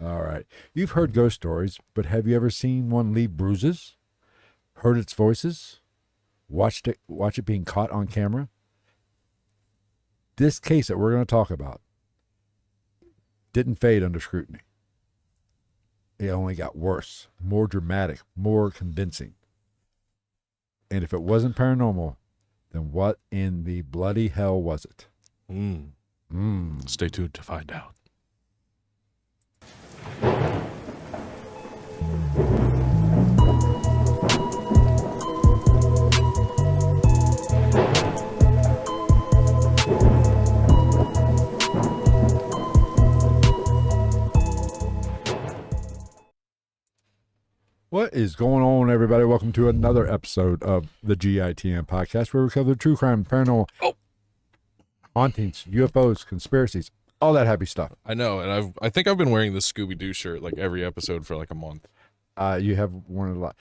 All right. You've heard ghost stories, but have you ever seen one leave bruises? Heard its voices? Watch it being caught on camera? This case that we're going to talk about didn't fade under scrutiny. It only got worse, more dramatic, more convincing. And if it wasn't paranormal, then what in the bloody hell was it? Stay tuned to find out. What is going on, everybody? Welcome to another episode of the GITM podcast, where we cover true crime, paranormal, hauntings, UFOs, conspiracies, all that happy stuff. I know, and I think I've been wearing this Scooby-Doo shirt like every episode for like a month. You have worn it a lot.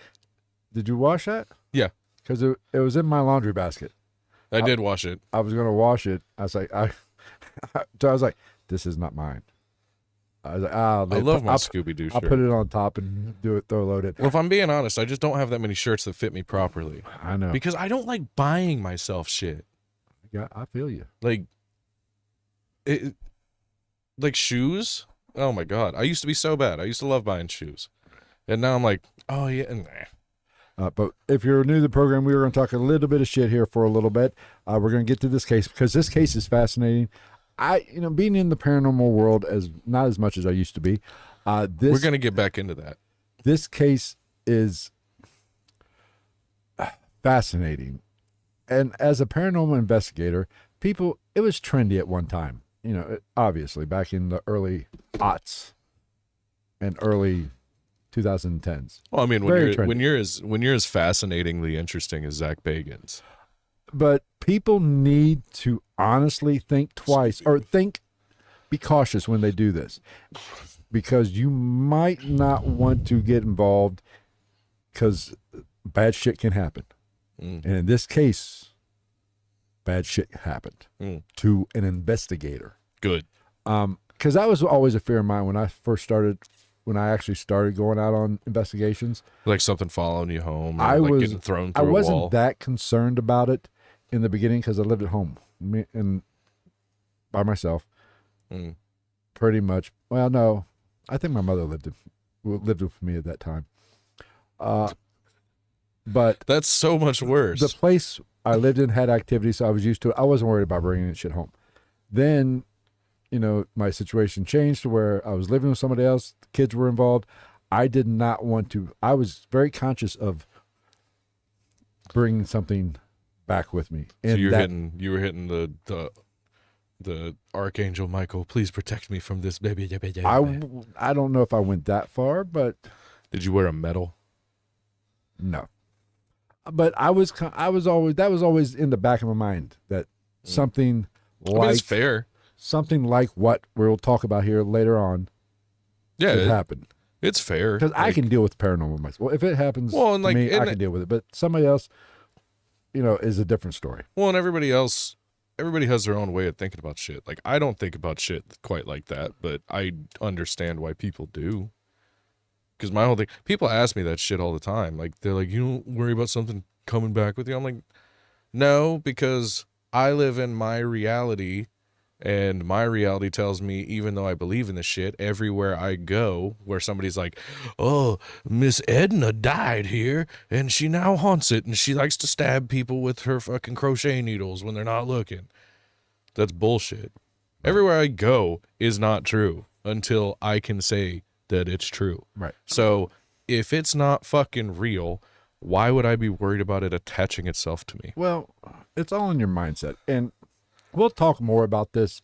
Did you wash that? Yeah. Because it was in my laundry basket. I did wash it. I was going to wash it. I was like, so I was like, this is not mine. I was like, I love my Scooby-Doo shirt. I'll put it on top and throw load it. Well, if I'm being honest, I just don't have that many shirts that fit me properly. I know. Because I don't like buying myself shit. Yeah, I feel you. Like shoes. Oh my God. I used to be so bad. I used to love buying shoes. And now I'm like, oh yeah, nah. But if you're new to the program, we were going to talk a little bit of shit here for a little bit. We're going to get to this case because this case is fascinating. Being in the paranormal world not as much as I used to be. We're going to get back into that. This case is fascinating. And as a paranormal investigator, it was trendy at one time. Obviously back in the early aughts and early 2010s. Well, I mean, when you're as fascinatingly interesting as Zach Bagans. But people need to honestly think twice or be cautious when they do this, because you might not want to get involved because bad shit can happen. And in this case, bad shit happened to an investigator. Good. Because that was always a fear of mine when I actually started going out on investigations. Like something following you home, or getting thrown through a wall. I wasn't that concerned about it in the beginning because I lived at home and by myself, pretty much. Well, no, I think my mother lived with me at that time. But that's so much worse. The place I lived in had activities, so I was used to it. I wasn't worried about bringing shit home. Then, my situation changed to where I was living with somebody else. The kids were involved. I did not want to. I was very conscious of bringing something back with me. And so you were hitting the Archangel Michael, please protect me from this baby. I don't know if I went that far, but did you wear a medal? No. But that was always in the back of my mind that something it's fair. Something like what we'll talk about here later on could happen. It's fair. Because I can deal with paranormal myself. Well, if it happens to me, I can deal with it. But somebody else, is a different story. Well, and everybody has their own way of thinking about shit. Like, I don't think about shit quite like that, but I understand why people do. Because my whole thing, people ask me that shit all the time. Like, they're like, you don't worry about something coming back with you? I'm like, no, because I live in my reality, and my reality tells me, even though I believe in this shit, everywhere I go where somebody's like, oh, Miss Edna died here and she now haunts it and she likes to stab people with her fucking crochet needles when they're not looking. That's bullshit. Everywhere I go is not true until I can say that it's true. Right. So if it's not fucking real, why would I be worried about it attaching itself to me? Well, it's all in your mindset. And we'll talk more about this.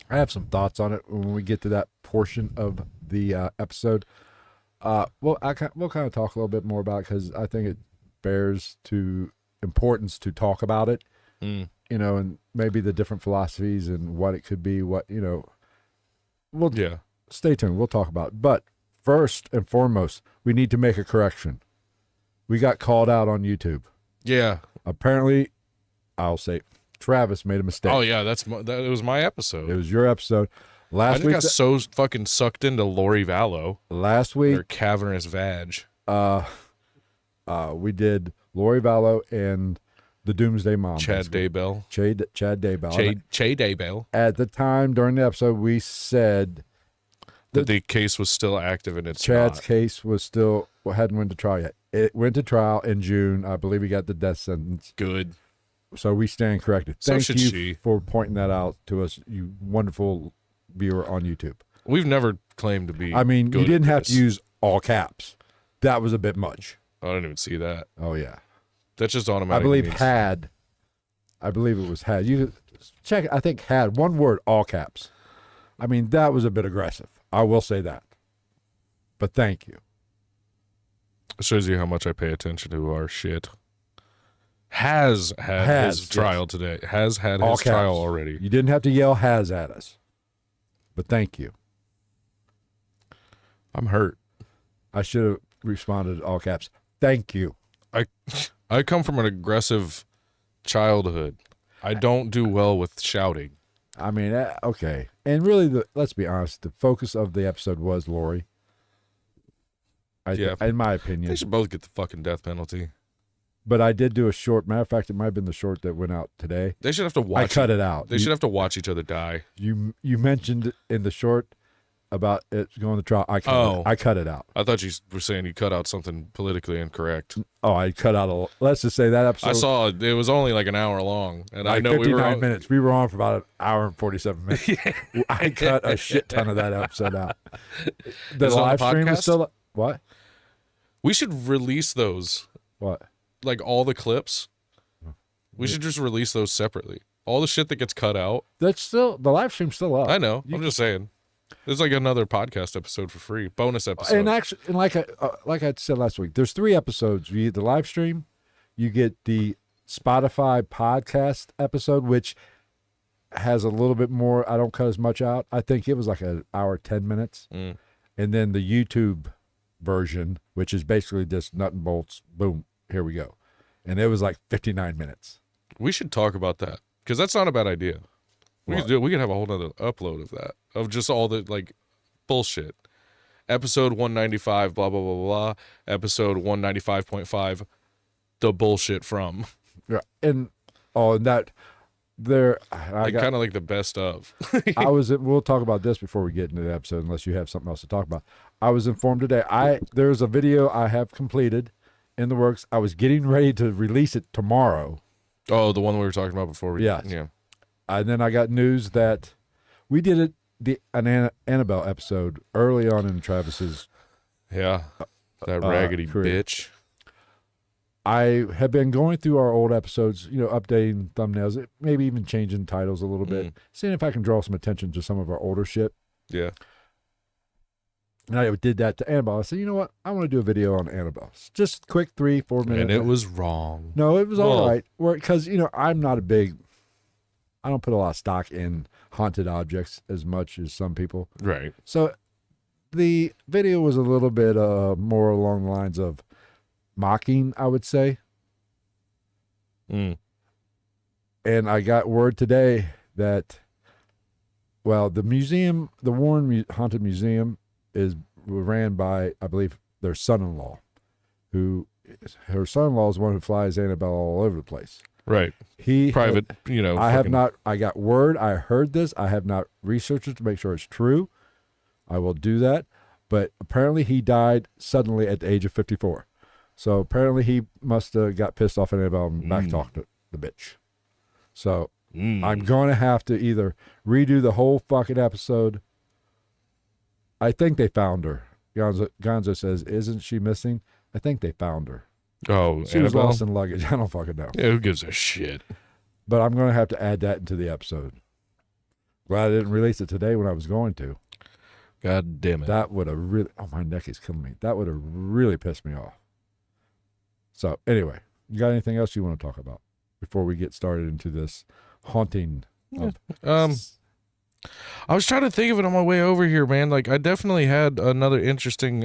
I have some thoughts on it when we get to that portion of the episode. We'll kind of talk a little bit more about it because I think it bears to importance to talk about it, and maybe the different philosophies and what it could be, stay tuned. We'll talk about it. But first and foremost, we need to make a correction. We got called out on YouTube. Yeah. Apparently, I'll say Travis made a mistake. Oh yeah, that was my episode. It was your episode. I Last just week, got so fucking sucked into Lori Vallow. last Her week, cavernous vag. we did Lori Vallow and the Doomsday Mom. Chad Daybell. Chad Daybell. Chad Daybell. At the time during the episode, we said That the case was still active and it's Chad's not. case was still hadn't went to trial yet. It went to trial in June. I believe he got the death sentence. Good. So we stand corrected. So Thank should you she. for pointing that out to us, you wonderful viewer on YouTube. We've never claimed to be. I mean, good you didn't at have to this. use all caps. That was a bit much. I didn't even see that. Oh yeah, That's just I automatic. believe means- had. I believe it was had. You check it. I think had one word, all caps. I mean, that was a bit aggressive. I will say that. But thank you. It shows you how much I pay attention to our shit. Has had Has, his trial today. Has had All his trial caps. already. You didn't have to yell has at us. But thank you. I'm hurt. I should have responded all caps. Thank you. I come from an aggressive childhood. I don't do well with shouting. I mean, okay. And really, let's be honest, the focus of the episode was Lori. Yeah. In my opinion. They should both get the fucking death penalty. But I did do a short. Matter of fact, it might have been the short that went out today. They should have to watch. I cut it out. They should have to watch each other die. You mentioned in the short about it going to trial. I cut it out. I thought you were saying you cut out something politically incorrect. Oh, I cut out let's just say that episode. I saw it was only like an hour long, and like I know 59 we were on, minutes. We were on for about an hour and 47 minutes. I cut a shit ton of that episode out. The Is it on live the stream is podcast? still what? We should release those, What? like all the clips. We should just release those separately. All the shit that gets cut out. That's still the live stream's still up. I know. I'm just saying. There's like another podcast episode for free, bonus episode. And actually, and like I said last week, there's 3 episodes. You get the live stream, you get the Spotify podcast episode, which has a little bit more. I don't cut as much out. I think it was like an hour 10 minutes, and then the YouTube version, which is basically just nut and bolts. Boom, here we go, and it was like 59 minutes. We should talk about that because that's not a bad idea. We could do. We could have a whole nother upload of that, of just all the like bullshit. Episode 195, blah blah blah blah. Episode 195.5, the bullshit from. Yeah, and that there, Like kind of like the best of. We'll talk about this before we get into the episode, unless you have something else to talk about. I was informed today. There's a video I have completed in the works. I was getting ready to release it tomorrow. Oh, the one we were talking about before. Yes. Yeah. And then I got news that we did an Annabelle episode early on in Travis's. Yeah. That raggedy career. bitch. I have been going through our old episodes, updating thumbnails, maybe even changing titles a little bit, seeing if I can draw some attention to some of our older shit. Yeah. And I did that to Annabelle. I said, you know what? I want to do a video on Annabelle. Just quick 3-4 minutes. And it was wrong. No, it was all Well- right. Because, I'm not I don't put a lot of stock in haunted objects as much as some people. Right. So the video was a little bit more along the lines of mocking, I would say. Mm. And I got word today that, the museum, the Warren Haunted Museum, is ran by, I believe, their son-in-law, her son-in-law is the one who flies Annabelle all over the place. Right. He Private, I have not. I got word. I heard this. I have not researched it to make sure it's true. I will do that. But apparently, he died suddenly at the age of 54. So apparently, he must have got pissed off at Annabelle and backtalked the bitch. So I'm going to have to either redo the whole fucking episode. I think they found her. Gonzo says, "Isn't she missing?" I think they found her. Oh, She was Annabelle? lost in luggage. I don't fucking know. Yeah, who gives a shit? But I'm going to have to add that into the episode. Glad I didn't release it today when I was going to. God damn it. That would have really, my neck is killing me. That would have really pissed me off. So anyway, you got anything else you want to talk about before we get started into this haunting? I was trying to think of it on my way over here, man. Like, I definitely had another interesting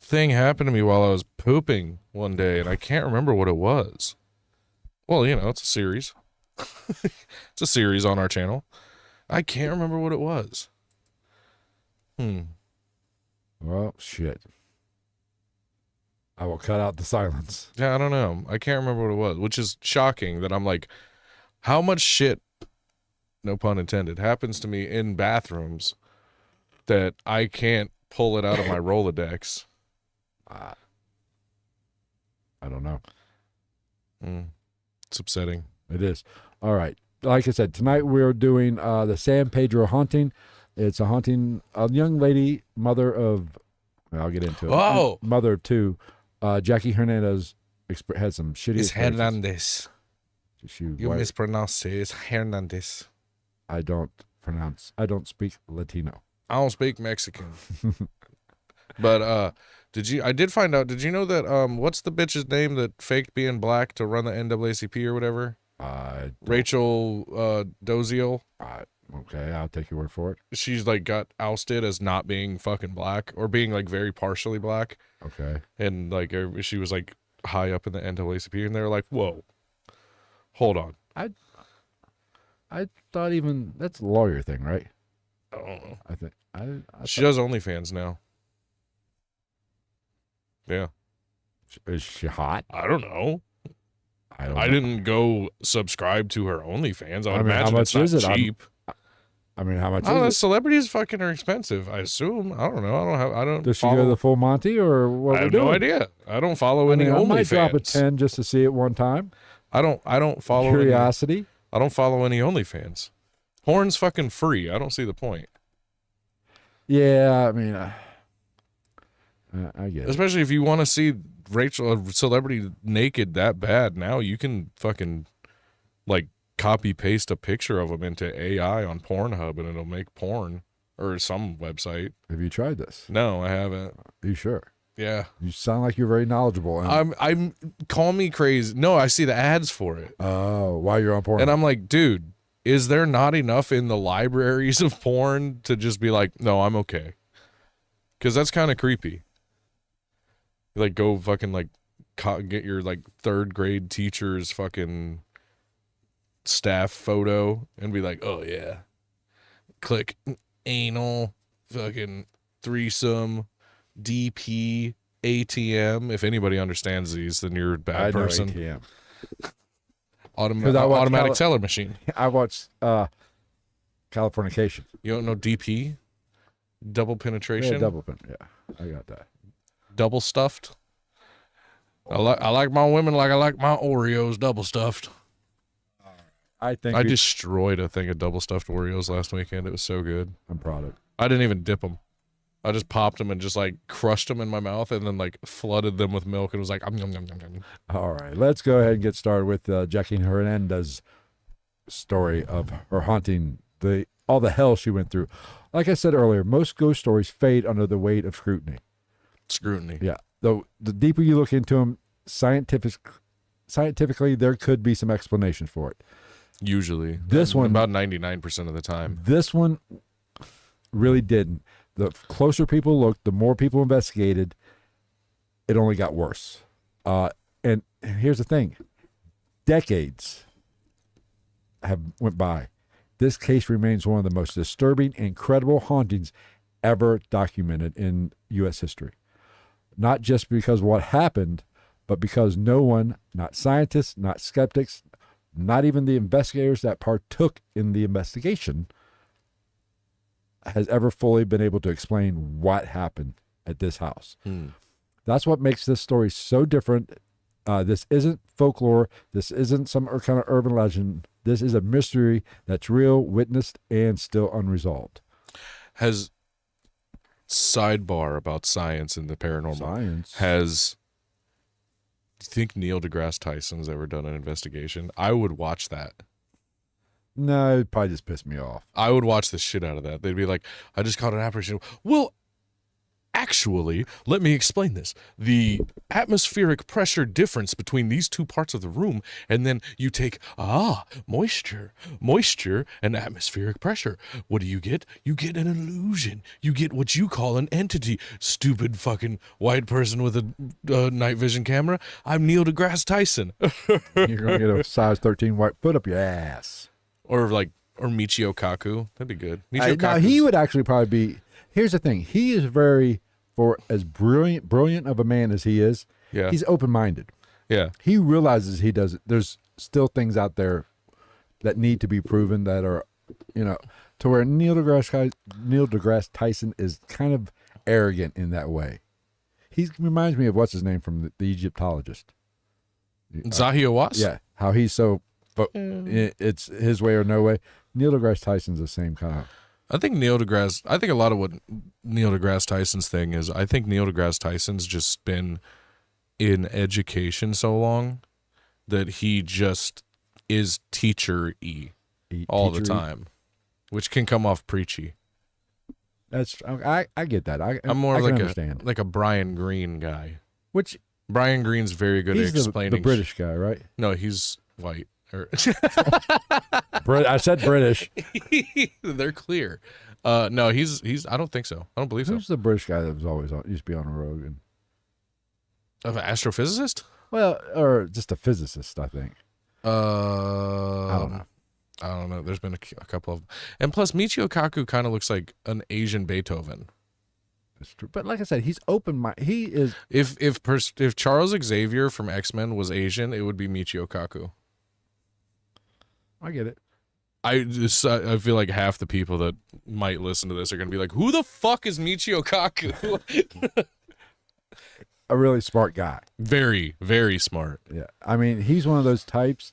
thing happen to me while I was pooping one day, and I can't remember what it was. Well, it's a series. It's a series on our channel. I can't remember what it was. Well, shit. I will cut out the silence. Yeah, I don't know. I can't remember what it was, which is shocking that I'm like, how much shit, no pun intended, happens to me in bathrooms that I can't pull it out of my Rolodex. I don't know. It's upsetting. It is. All right. Like I said, tonight we're doing the San Pedro Haunting. It's a haunting, a young lady, mother of, I'll get into it. Oh! Mother of two. Jackie Hernandez had some shitty It's experiences. Hernandez. You mispronounce it. It's Hernandez. I don't speak Latino. I don't speak Mexican. But I did find out, did you know that what's the bitch's name that faked being black to run the NAACP or whatever? Rachel Doziel. Okay, I'll take your word for it. She's like got ousted as not being fucking black or being like very partially black. Okay. And like she was like high up in the NAACP and they're like, whoa, hold on. I thought even that's a lawyer thing, right? I don't know. I think she does OnlyFans now. Yeah. Is she hot? I don't know. I don't I know. didn't go subscribe to her OnlyFans. I would I mean, how imagine much it's is not it? cheap. I mean, how much I don't know. is it? Celebrities fucking are expensive. I assume. I don't know. I don't. Does she follow, go the full Monty or what? I have we're doing? no idea. I don't follow any I might drop a OnlyFans. 10 just to see it one time. I don't follow Curiosity. I don't follow any OnlyFans. Porn's fucking free. I don't see the point. Yeah, I mean, I get it. Especially if you want to see Rachel, a celebrity, naked that bad. Now you can fucking like copy paste a picture of them into AI on Pornhub and it'll make porn or some website. Have you tried this? No, I haven't. Are you sure? Yeah. You sound like you're very knowledgeable. And, I'm call me crazy. No, I see the ads for it. Oh, while you're on porn. And I'm like, dude, is there not enough in the libraries of porn to just be like, no, I'm okay? Because that's kind of creepy. Like, go fucking like get your like third grade teacher's fucking staff photo and be like, oh yeah, click anal, fucking threesome, DP, ATM. If anybody understands these, then you're a bad person. ATM. Automatic teller machine. I watched Californication. You don't know DP? Double penetration? Yeah, double pin. Yeah, I got that. Double stuffed? I like my women like I like my Oreos double stuffed. I think I destroyed a thing of double stuffed Oreos last weekend. It was so good. I'm proud of it. I didn't even dip them. I just popped them and just like crushed them in my mouth and then like flooded them with milk and was like, yum, yum, yum, yum. All right, let's go ahead and get started with Jackie Hernandez's story of her haunting, all the hell she went through. Like I said earlier, most ghost stories fade under the weight of scrutiny. Yeah. The deeper you look into them, scientifically, there could be some explanation for it. Usually. This one, about 99% of the time. This one really didn't. The closer people looked, the more people investigated, it only got worse. And here's the thing. Decades have went by. This case remains one of the most disturbing and credible hauntings ever documented in U.S. history. Not just because of what happened, but because no one, not scientists, not skeptics, not even the investigators that partook in the investigation, has ever fully been able to explain what happened at this house. That's what makes this story so different. This isn't folklore. This isn't some kind of urban legend. This is a mystery that's real, witnessed, and still unresolved. Has sidebar about science and the paranormal. Science. Do you think Neil deGrasse Tyson's ever done an investigation? I would watch that. No, it probably just pissed me off. I would watch the shit out of that. They'd be like, I just caught an apparition. Well, actually, let me explain this. The atmospheric pressure difference between these two parts of the room, and then you take, moisture, and atmospheric pressure. What do you get? You get an illusion. You get what you call an entity. Stupid fucking white person with a night vision camera. I'm Neil deGrasse Tyson. You're going to get a size 13 white foot up your ass. Or like Or Michio Kaku. That'd be good. Now Kaku's- he would actually probably be. Here's the thing: he is very, for as brilliant of a man as he is, Yeah. he's open-minded. Yeah. He realizes he does it. There's still things out there that need to be proven that are, to where Neil deGrasse Tyson is kind of arrogant in that way. He reminds me of what's his name from the Egyptologist. Zahi Hawass? Yeah, how he's so. It's his way or no way. Neil deGrasse Tyson's the same kind of. I think a lot of what Neil deGrasse Tyson's thing is, I think Neil deGrasse Tyson's just been in education so long that he just is teacher-y all the time, which can come off preachy. That's I get that. I'm more I like can understand. like a Brian Greene guy. Which Brian Greene's very good at he's explaining. the British guy, right? No, he's white. I said British. They're clear. No, he's. I don't think so. I don't believe Who's so. the British guy that was always used to be on Rogan? Of an astrophysicist? Well, or just a physicist, I think. I don't know. There's been a couple of, and plus Michio Kaku kind of looks like an Asian Beethoven. That's true. But like I said, he's open-minded. He is. If Charles Xavier from X-Men was Asian, it would be Michio Kaku. I get it. I feel like half the people that might listen to this are going to be like, "Who the fuck is Michio Kaku?" A really smart guy. Very, very smart. Yeah, I mean, he's one of those types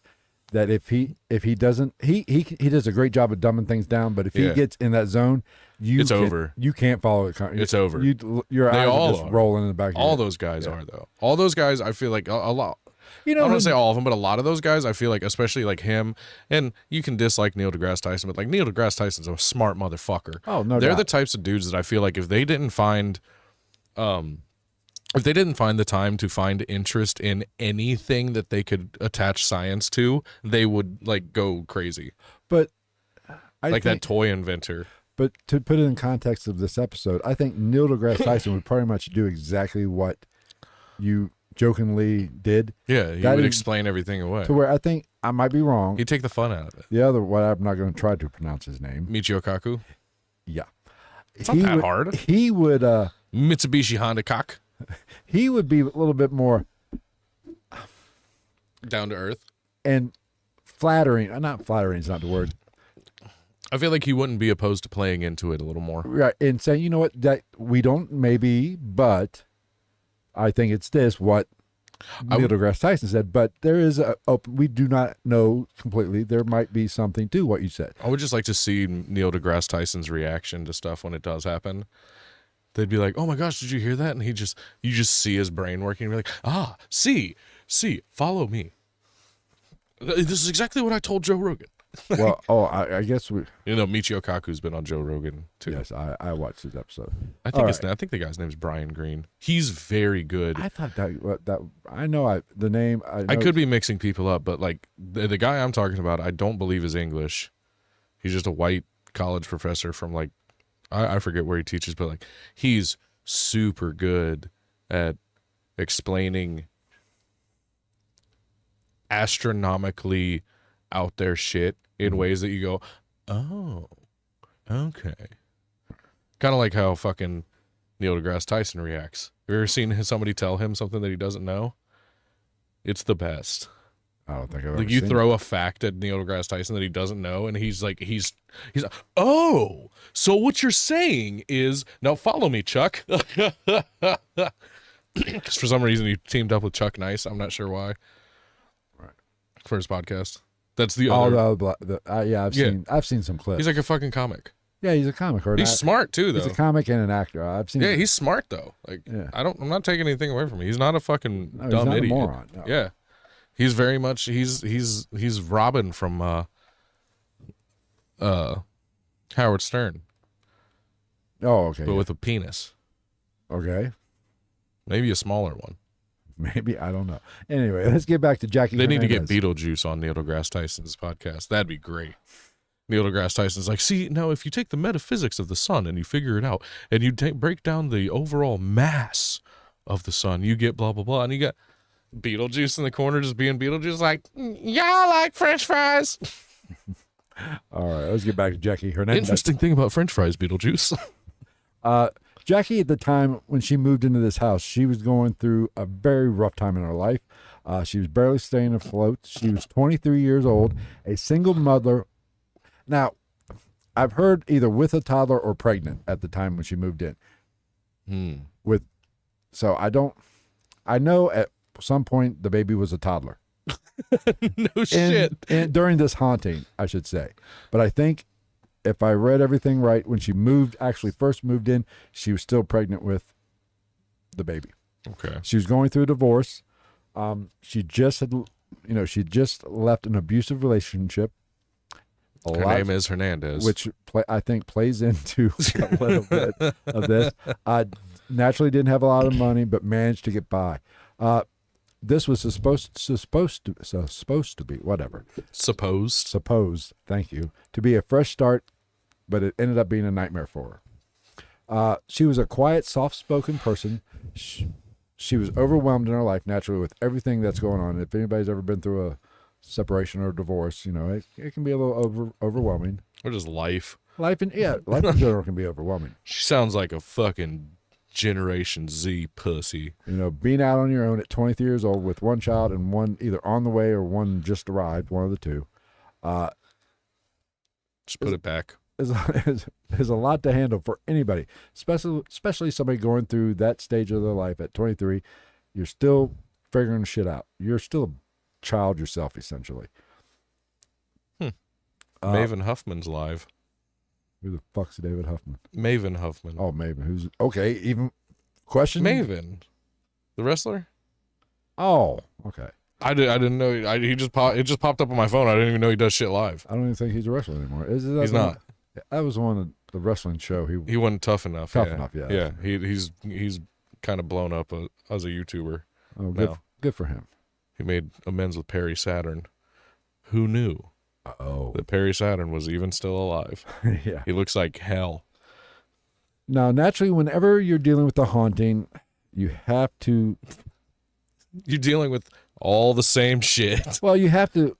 that if he doesn't, he does a great job of dumbing things down. But if he gets in that zone, it's over. You can't follow it. It's over. Your eyes are just rolling in the back. All those guys are though. All those guys, I feel like a lot. I don't want to say all of them, but a lot of those guys, I feel like, especially like him, and you can dislike Neil deGrasse Tyson, but like Neil deGrasse Tyson's a smart motherfucker. Oh no, they're the types of dudes that I feel like if they didn't find the time to find interest in anything that they could attach science to, they would like go crazy. But that toy inventor. But to put it in context of this episode, I think Neil deGrasse Tyson would pretty much do exactly what you jokingly did. Yeah, he would explain everything away. To where I think I might be wrong. He'd take the fun out of it. The other, what I'm not going to try to pronounce his name. Michio Kaku? Yeah. It's not that hard. He would... Mitsubishi Honda Cock. He would be a little bit more... down to earth. And flattering. Not flattering is not the word. I feel like he wouldn't be opposed to playing into it a little more. Right. And saying, you know what, that we don't maybe, but... I think it's what Neil deGrasse Tyson said, but there is we do not know completely. There might be something to what you said. I would just like to see Neil deGrasse Tyson's reaction to stuff when it does happen. They'd be like, "Oh my gosh, did you hear that?" And you just see his brain working. And be like, see, follow me. This is exactly what I told Joe Rogan. Well, I guess we. Michio Kaku's been on Joe Rogan too. Yes, I watched his episode. I think the guy's name's Brian Greene. He's very good. I thought that I know the name. I could be mixing people up, but like the guy I'm talking about, I don't believe is English. He's just a white college professor from like I forget where he teaches, but like he's super good at explaining astronomically out there shit in ways that you go, oh, okay. Kind of like how fucking Neil deGrasse Tyson reacts. Have you ever seen somebody tell him something that he doesn't know? It's the best. I don't think I've ever Like you seen throw a fact at Neil deGrasse Tyson that he doesn't know, and he's like, oh, so what you're saying is, now follow me, Chuck. Because for some reason he teamed up with Chuck Nice. I'm not sure why. Right. For his podcast. That's the other. I've seen some clips. He's like a fucking comic. Yeah, he's a comic. He's smart too, though. He's a comic and an actor. I've seen. Yeah, he's smart though. Like, I'm not taking anything away from him. He's not a fucking dumb he's not idiot. a moron. No. Yeah, he's very much. He's Robin from Howard Stern. Oh, okay. But with a penis. Okay. Maybe a smaller one. Maybe, I don't know. Anyway, let's get back to Jackie. They need to get Hernandez. Beetlejuice on Neil deGrasse Tyson's podcast. That'd be great. Neil deGrasse Tyson's like, see, now if you take the metaphysics of the sun and you figure it out, and you break down the overall mass of the sun, you get blah, blah, blah. And you got Beetlejuice in the corner just being Beetlejuice like, y'all like French fries? All right, let's get back to Jackie Hernandez. Interesting thing about French fries, Beetlejuice. Jackie, at the time when she moved into this house, she was going through a very rough time in her life. She was barely staying afloat. She was 23 years old, a single mother. Now, I've heard either with a toddler or pregnant at the time when she moved in. So I know at some point the baby was a toddler. No shit. And during this haunting, I should say. But I think if I read everything right, when she first moved in, she was still pregnant with the baby. Okay. She was going through a divorce. She just left an abusive relationship. Her name is Hernandez, which I think plays into a little bit of this. Naturally didn't have a lot of money, but managed to get by. This was supposed to be whatever. Supposed, thank you, to be a fresh start, but it ended up being a nightmare for her. She was a quiet, soft-spoken person. She was overwhelmed in her life naturally with everything that's going on. If anybody's ever been through a separation or divorce, it can be a little overwhelming. Or just life. Life in general can be overwhelming. She sounds like a fucking Generation Z pussy. Being out on your own at 23 years old with one child and one either on the way or one just arrived, one of the two. Just put it back. Is a lot to handle for anybody, especially somebody going through that stage of their life at 23. You're still figuring shit out. You're still a child yourself, essentially. Maven Huffman's live. Who the fuck's David Huffman? Maven Huffman. Oh, Maven. Who's okay? Even question. Maven, the wrestler. Oh, okay. I didn't know. It just popped up on my phone. I didn't even know he does shit live. I don't even think he's a wrestler anymore. He's not. That was one of the wrestling show. He wasn't tough enough. Yeah. Yeah. He's kind of blown up as a YouTuber. Oh, good for him. He made amends with Perry Saturn. Who knew? That Perry Saturn was even still alive. Yeah. He looks like hell. Now, naturally, whenever you're dealing with the haunting, you have to. You're dealing with all the same shit. Well, you have to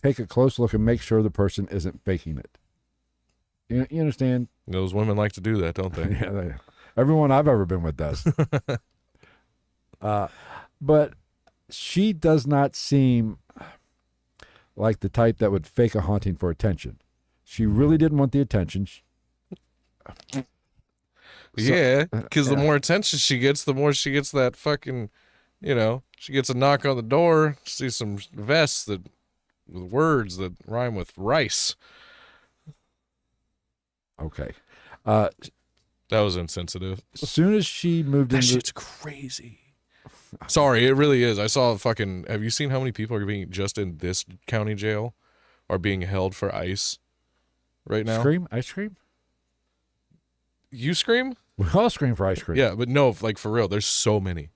take a close look and make sure the person isn't faking it. You understand? Those women like to do that, don't they? Yeah, everyone I've ever been with does. But she does not seem like the type that would fake a haunting for attention. She really didn't want the attention. Yeah, because the more attention she gets, the more she gets that fucking, she gets a knock on the door, see some vests with words that rhyme with rice. Okay. That was insensitive. As soon as she moved in, that shit's crazy. Sorry, it really is. I saw have you seen how many people are being, just in this county jail, are being held for ice right now? Ice cream? You scream? We all scream for ice cream. Yeah, but no, for real, there's so many.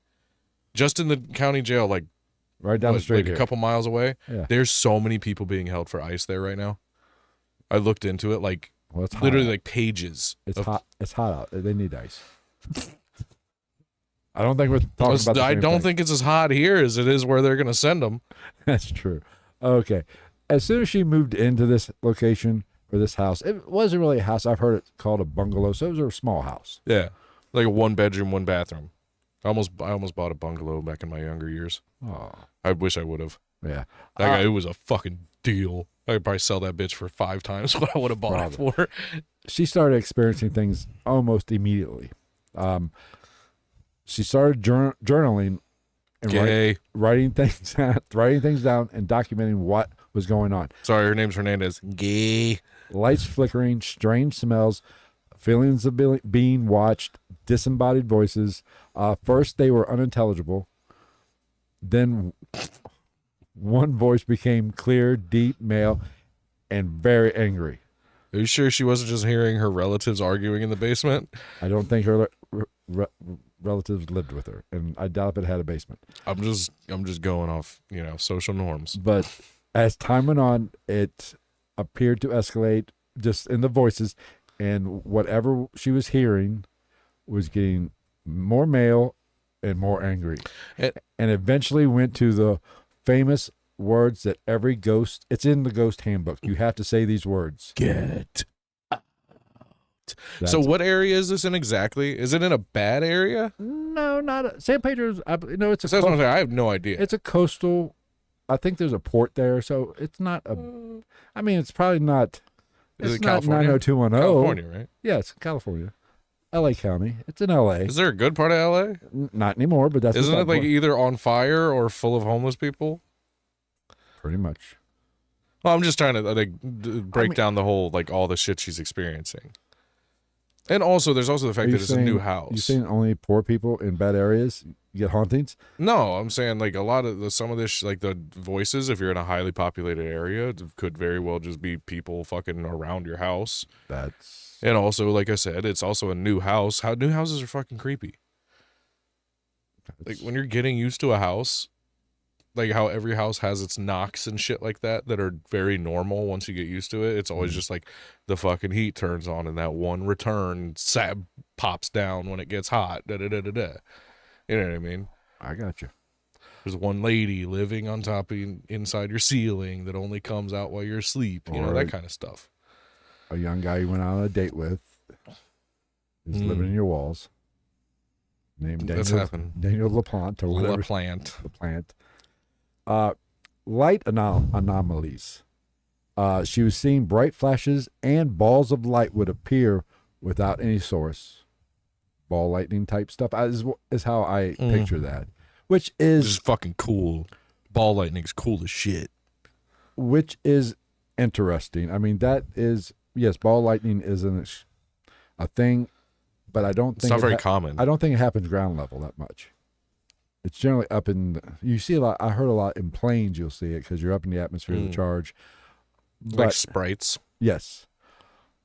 Just in the county jail, right down the street a couple miles away, yeah. There's so many people being held for ice there right now. I looked into it, it's literally pages. It's hot. It's hot out. They need ice. I don't think we're talking about the same I don't thing. think it's as hot here as it is where they're going to send them. That's true. Okay. As soon as she moved into this location or this house, it wasn't really a house. I've heard it called a bungalow, so it was a small house. Yeah, like a 1-bedroom, 1-bathroom. I almost bought a bungalow back in my younger years. Oh, I wish I would have. Yeah, it was a fucking deal. I could probably sell that bitch for 5 times what I would have bought it for. She started experiencing things almost immediately. She started journaling and writing things down and documenting what was going on. Sorry, her name's Hernandez. Gay. Lights flickering, strange smells, feelings of being watched, disembodied voices. First, they were unintelligible. Then one voice became clear, deep, male, and very angry. Are you sure she wasn't just hearing her relatives arguing in the basement? I don't think her relatives lived with her, and I doubt if it had a basement. I'm just going off, social norms. But as time went on, it appeared to escalate just in the voices, and whatever she was hearing was getting more male and more angry, and eventually went to the famous words that every ghost, it's in the ghost handbook. You have to say these words. Get out. That's So what area is this in exactly? Is it in a bad area? No, not San Pedro's. No, it's a. So that's what I'm saying. I have no idea. It's a coastal. I think there's a port there, so it's not a. I mean, it's probably not. Is It's it not California? 90210. California, right? Yeah, it's California, L.A. County. It's in L.A. Is there a good part of LA? Not anymore, but that's Isn't what it like that- either on fire or full of homeless people? pretty much. Well, I'm just trying to break down the whole like all the shit she's experiencing. And also, there's also the fact that it's a new house. You saying only poor people in bad areas get hauntings? No, I'm saying like a lot of some of this, like the voices, if you're in a highly populated area, could very well just be people fucking around your house. That's And also, like I said, it's also a new house. How new houses are fucking creepy. Like when you're getting used to a house, like how every house has its knocks and shit like that are very normal once you get used to it. It's always just like the fucking heat turns on and that one return pops down when it gets hot. Da, da, da, da, da. You know what I mean? I got you. There's one lady living on top of inside your ceiling that only comes out while you're asleep. You know, that kind of stuff. A young guy you went out on a date with is living in your walls. Named Daniel, That's happened. Daniel LaPlante or whatever. LaPlante. Light anomalies. She was seeing bright flashes and balls of light would appear without any source. Ball lightning type stuff is how I picture that. Which This is is fucking cool. Ball lightning's cool as shit. which is interesting. I mean, that is, yes, ball lightning is a thing, but I don't think It's not very common. I don't think it happens ground level that much. It's generally up you see a lot. I heard a lot in planes. You'll see it because you're up in the atmosphere of the charge. Like But sprites. yes,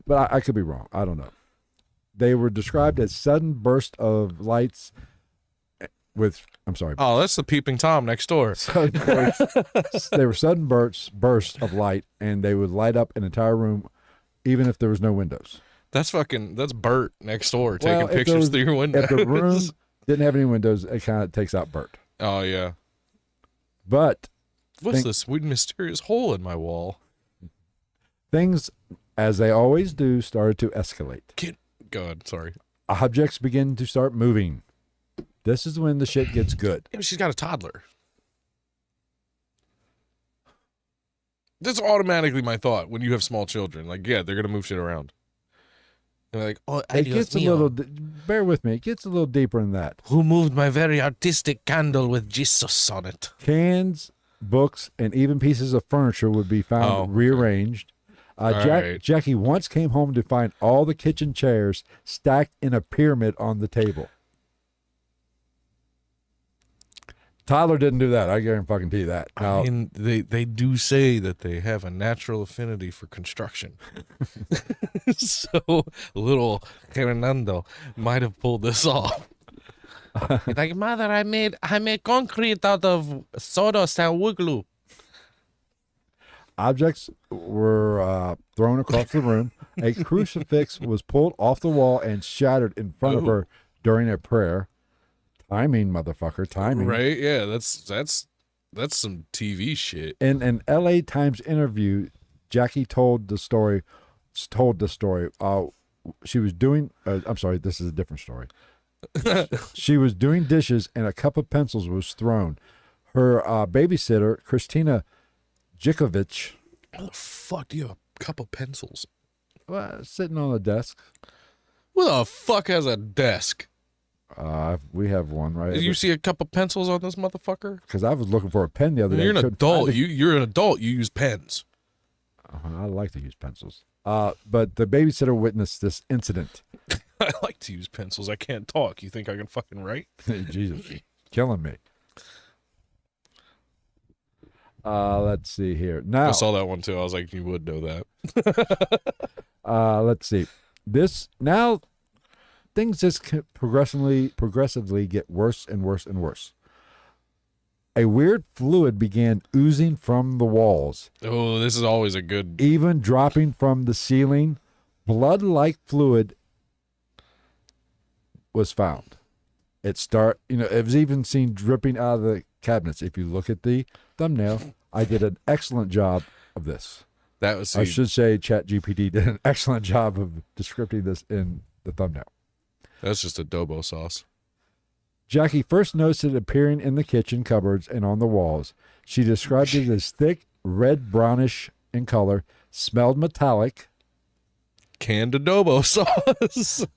but I could be wrong. I don't know. They were described as sudden burst of lights with. I'm sorry. Oh, that's the peeping Tom next door. Sudden bursts. They were sudden bursts of light, and they would light up an entire room, even if there was no windows. That's Bert next door taking Well, if pictures there was- through your windows. If the room didn't have any windows, it kind of takes out Bert. Oh yeah. But What's this weird mysterious hole in my wall? things, as they always do, started to escalate. God, sorry. Objects begin to start moving. This is when the shit gets good. Yeah, she's got a toddler. That's automatically my thought when you have small children. Like, yeah, they're gonna move shit around. They're like, oh, It gets a little. Bear with me. It gets a little deeper than that. Who moved my very artistic candle with Jesus on it? Cans, books, and even pieces of furniture would be found rearranged. right. Jackie once came home to find all the kitchen chairs stacked in a pyramid on the table. Tyler didn't do that. I guarantee you that. Now, I mean, they do say that they have a natural affinity for construction. So little Hernando might have pulled this off. Like, mother, I made concrete out of sawdust and wood glue. objects were thrown across the room. A crucifix was pulled off the wall and shattered in front of her during a prayer. Timing, motherfucker, timing. Right? Yeah, that's some TV shit. In an LA Times interview, Jackie told the story. She was doing. I'm sorry, this is a different story. She was doing dishes and a cup of pencils was thrown. Her babysitter, Christina Jikovic, How the fuck do you have a cup of pencils? sitting on the desk. Who the fuck has a desk? We have one, right? Did you see a cup of pencils on this motherfucker? Because I was looking for a pen the other day. You're an Couldn't adult. find it. You're an adult. You use pens. I like to use pencils. But the babysitter witnessed this incident. I like to use pencils. I can't talk. You think I can fucking write? Jesus, killing me. Let's see here. Now, I saw that one too. I was like, you would know that. let's see. This now, things just progressively get worse and worse and worse. A weird fluid began oozing from the walls, Oh, this is always a good. even dropping from the ceiling. Blood-like fluid was found. It was even seen dripping out of the cabinets. If you look at the thumbnail, I did an excellent job of this. That was I should say ChatGPT did an excellent job of describing this in the thumbnail. That's just adobo sauce. Jackie first noticed it appearing in the kitchen cupboards and on the walls. She described it as thick, red brownish in color, smelled metallic, canned adobo sauce,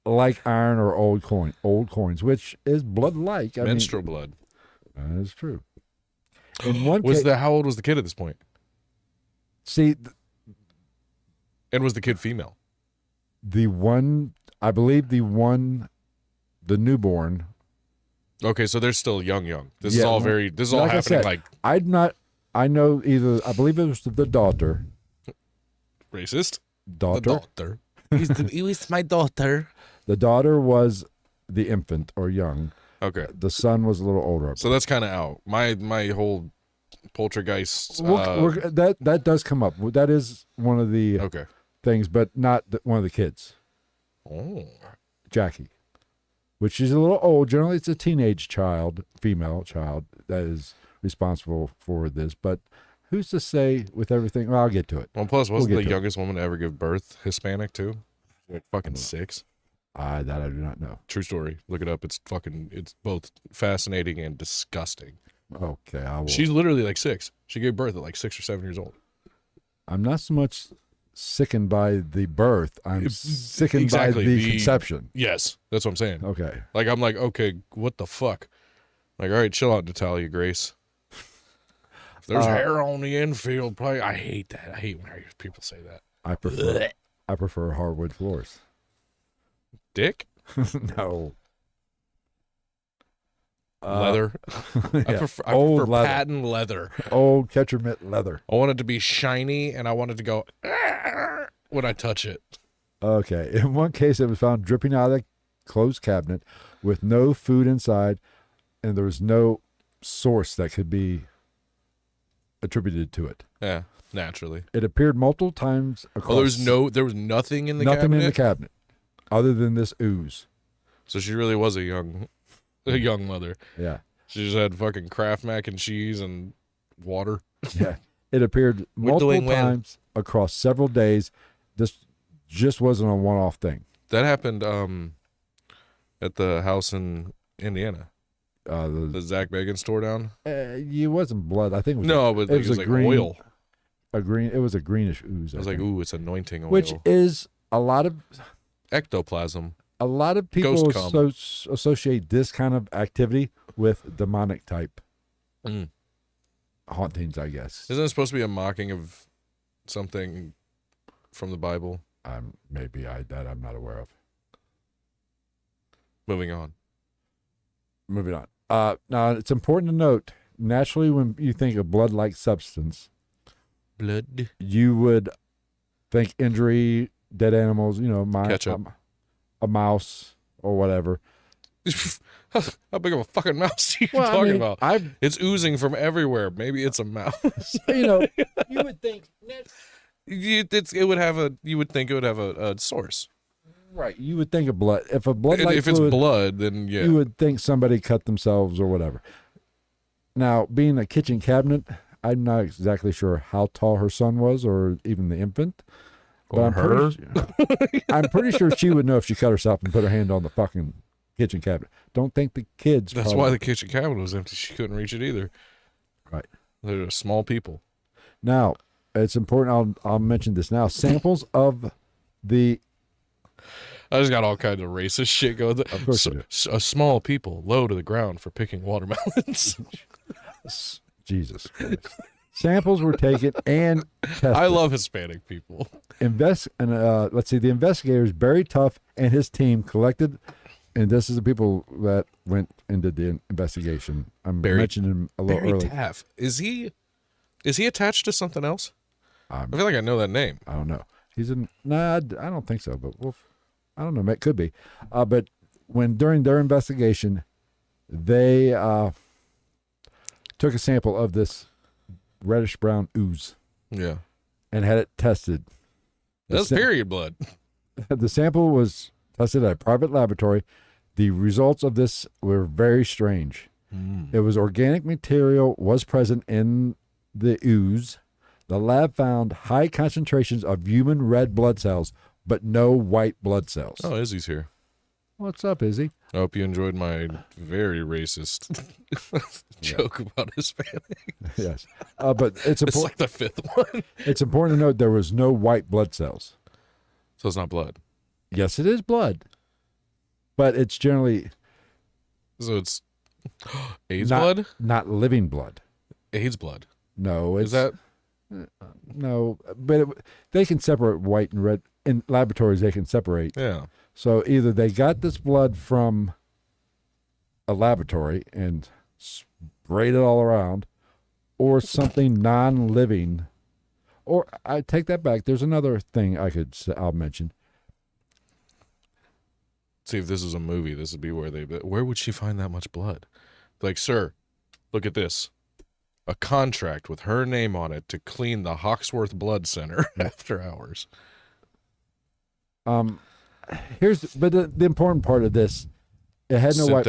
like iron or old coins, which is blood-like. Menstrual blood. That is true. In one how old was the kid at this point? See, and was the kid female? I believe the newborn. Okay, so they're still young. This is all like happening I believe it was the daughter. Racist? Daughter. The daughter. He's my daughter. The daughter was the infant or young. Okay. The son was a little older. So that's kind of out. My whole poltergeist. That does come up. That is one of the things, but not one of the kids. Oh. Jackie, which is a little old. Generally, it's a teenage child, female child, that is responsible for this. But who's to say with everything? Well, I'll get to it. Well, plus, wasn't the youngest woman to ever give birth Hispanic, too? Like fucking 6. That I do not know. True story. Look it up. It's both fascinating and disgusting. Okay, I will. She's literally like 6. She gave birth at like 6 or 7 years old. I'm not so much sickened by the birth. I'm sickened by the conception. Yes, that's what I'm saying. Okay. Like, I'm like, okay, what the fuck? Like, all right, chill out, Natalia Grace. If there's hair on the infield, probably. I hate that. I hate when people say that. I prefer hardwood floors. Dick? No. Leather. Yeah. I prefer patent leather. Old catcher mitt leather. I want it to be shiny, and I want it to go when I touch it. Okay. In one case, it was found dripping out of the closed cabinet with no food inside, and there was no source that could be attributed to it. Yeah, naturally. It appeared multiple times across. There was nothing in the nothing cabinet? in the cabinet other than this ooze. So she really was a young mother. Yeah. She just had fucking Kraft mac and cheese and water. Yeah. It appeared multiple times across several days. This just wasn't a one-off thing. That happened at the house in Indiana. The Zach Bagans tore down. It wasn't blood. I think it was but it was like green, oil. It was a greenish ooze. I was like, ooh, it's anointing oil. Which is a lot of ectoplasm. A lot of people associate this kind of activity with demonic type hauntings, I guess. Isn't it supposed to be a mocking of something from the Bible? Maybe that I'm not aware of. Moving on. Now, it's important to note, naturally, when you think of blood-like substance, you would think injury, dead animals, ketchup. A mouse or whatever. How big of a fucking mouse are you talking about? It's oozing from everywhere. Maybe it's a mouse. You would think you would think it would have a source. Right. You would think of blood. If it's blood, then yeah. You would think somebody cut themselves or whatever. Now, being a kitchen cabinet, I'm not exactly sure how tall her son was or even the infant. But I'm pretty sure she would know if she cut herself and put her hand on the fucking kitchen cabinet. Don't think the kids. That's why the kitchen cabinet was empty. She couldn't reach it either. Right. They're small people. Now, it's important. I'll mention this now. Samples of the. I just got all kinds of racist shit going. Of course you do. Small people low to the ground for picking watermelons. Jesus Christ. Samples were taken and tested. I love Hispanic people. Let's see. The investigators, Barry Taff and his team, collected, and this is the people that went into the investigation. I'm mentioning him a little early. Barry Taff. Is he attached to something else? I feel like I know that name. I don't know. Nah, I don't think so, but I don't know. It could be. But during their investigation, they took a sample of this reddish brown ooze. Yeah. And had it tested. That's period blood. The sample was tested at a private laboratory. The results of this were very strange. It was organic material was present in the ooze, the lab found high concentrations of human red blood cells, but no white blood cells. Oh, Izzy's here. What's up, Izzy? I hope you enjoyed my very racist joke about Hispanic. Yes. But it's It's important. like the fifth one. It's important to note there was no white blood cells. So it's not blood. Yes, it is blood, but it's generally So it's AIDS not, blood? not living blood. AIDS blood. No, it's Is that? no, but they can separate white and red in laboratories. They can separate. Yeah. So either they got this blood from a laboratory and sprayed it all around, or something non-living. Or I take that back. There's another thing I'll mention. See, if this was a movie, this would be where would she find that much blood? Like, sir, look at this. A contract with her name on it to clean the Hawksworth Blood Center after hours. But the important part of this, it had no white.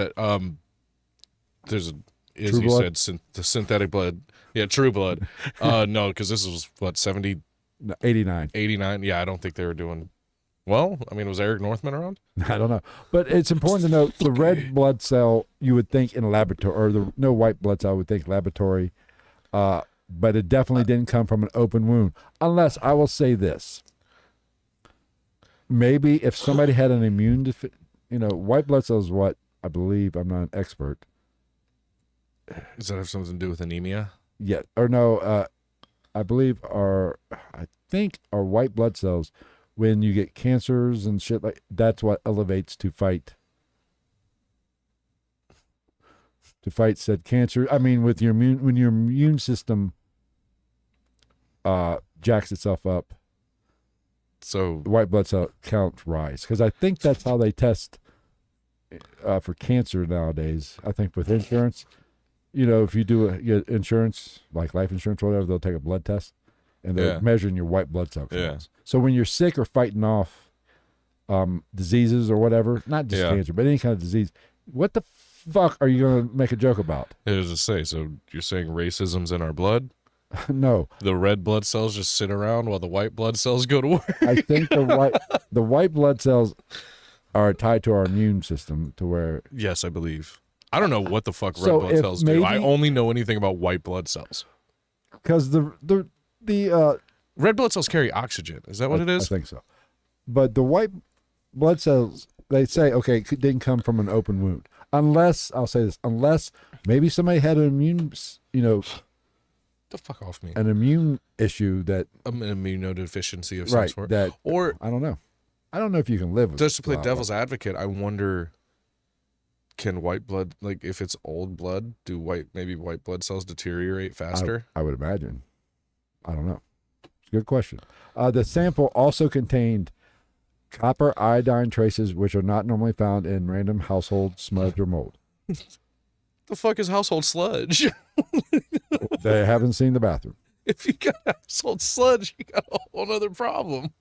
There's a, as you blood? said, the synthetic blood. Yeah, true blood. No, because this was, what, 70, 89. 89? Yeah, I don't think they were doing... Well, I mean, was Eric Northman around? I don't know. But it's important to note the red blood cell you would think in a laboratory, or the no white blood cell I would think laboratory, but it definitely didn't come from an open wound. Unless, I will say this. Maybe if somebody had an immune white blood cells, what I believe, I'm not an expert. Does that have something to do with anemia? Yeah, or no, I think our white blood cells, when you get cancers and shit like that's what elevates to fight said cancer. I mean, with your when your immune system jacks itself up, so the white blood cell counts rise. Because I think that's how they test for cancer nowadays. I think with insurance, if you get insurance, like life insurance or whatever, they'll take a blood test and they're measuring your white blood cell counts. Yeah. So when you're sick or fighting off diseases or whatever, not just cancer, but any kind of disease, what the fuck are you going to make a joke about? It is to say, so you're saying racism's in our blood? No. The red blood cells just sit around while the white blood cells go to work? I think the white blood cells are tied to our immune system to where... Yes, I believe. I don't know what the fuck red blood cells do. I only know anything about white blood cells. Because the red blood cells carry oxygen. Is that what it is? I think so. But the white blood cells, they say, okay, it didn't come from an open wound. Unless, I'll say this, unless maybe somebody had an immune, the fuck off me. An immune issue that... An immunodeficiency of some sort. Or, I don't know. I don't know if you can live with just to play devil's advocate, I wonder, can white blood, like if it's old blood, maybe white blood cells deteriorate faster? I would imagine. I don't know. It's a good question. The sample also contained copper iodine traces, which are not normally found in random household smudge or mold. The fuck is household sludge? They haven't seen the bathroom. If you got household sludge, you got a whole other problem.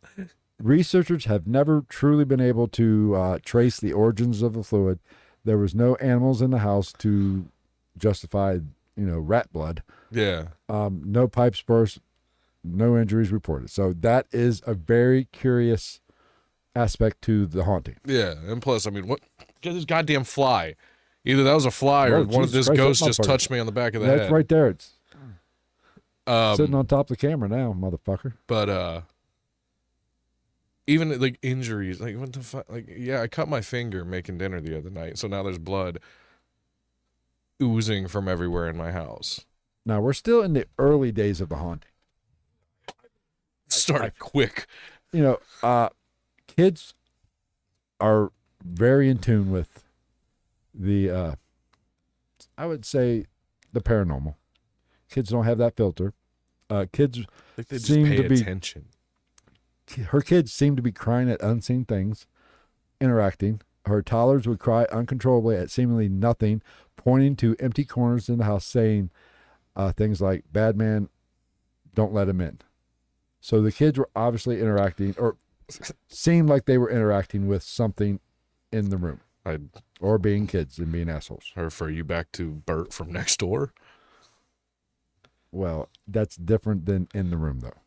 Researchers have never truly been able to trace the origins of the fluid. There was no animals in the house to justify, rat blood. Yeah. No pipes burst, no injuries reported. So that is a very curious aspect to the haunting. Yeah, and plus, I mean, what? Get this goddamn fly. Either that was a fly or one of this ghost just touched me on the back of the head. That's right there. It's sitting on top of the camera now, motherfucker. But even like injuries, like what the fuck? Like, yeah, I cut my finger making dinner the other night, so now there's blood oozing from everywhere in my house. Now we're still in the early days of the haunting. Started quick. Kids are very in tune with the I would say the paranormal. Kids don't have that filter. Kids like they just seem pay to be attention. Her kids seem to be crying at unseen things, interacting. Her toddlers would cry uncontrollably at seemingly nothing, pointing to empty corners in the house, saying things like, "Bad man, don't let him in." So the kids were obviously interacting, or seemed like they were interacting with something in the room. Or being kids and being assholes. I refer you back to Bert from next door. Well, that's different than in the room, though.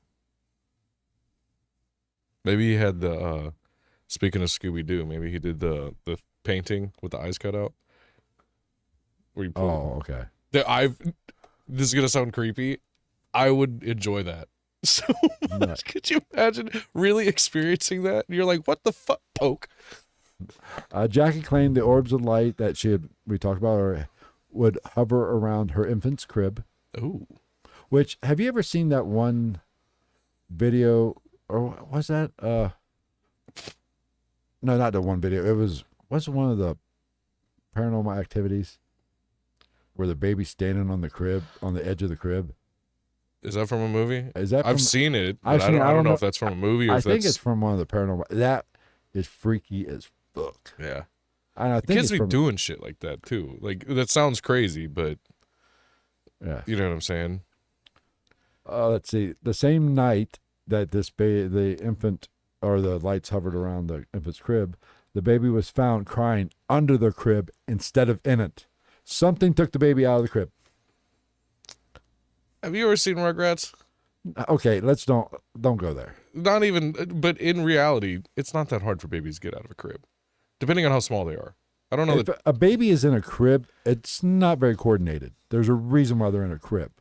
Maybe he had the. Speaking of Scooby Doo, maybe he did the painting with the eyes cut out. Where you Oh, okay. This is gonna sound creepy. I would enjoy that so much. No. Could you imagine really experiencing that? And you're like, what the fuck, poke? Jackie claimed the orbs of light that we talked about would hover around her infant's crib. Ooh. Which, have you ever seen that one video, or was that, no, not the one video. It was one of the Paranormal Activities where the baby's standing on the edge of the crib. Is that from a movie? Is that? I've seen it. But I don't know if that's from a movie or I if think that's... it's from one of the Paranormal. That is freaky as fuck. Yeah. And I think Kids be doing shit like that too. Like, that sounds crazy, but yeah, you know what I'm saying? Let's see. The same night that the infant, or the lights hovered around the infant's crib, the baby was found crying under the crib instead of in it. Something took the baby out of the crib. Have you ever seen Rugrats? Okay, don't go there. Not even, but in reality, it's not that hard for babies to get out of a crib, depending on how small they are. I don't know If a baby is in a crib, it's not very coordinated. There's a reason why they're in a crib.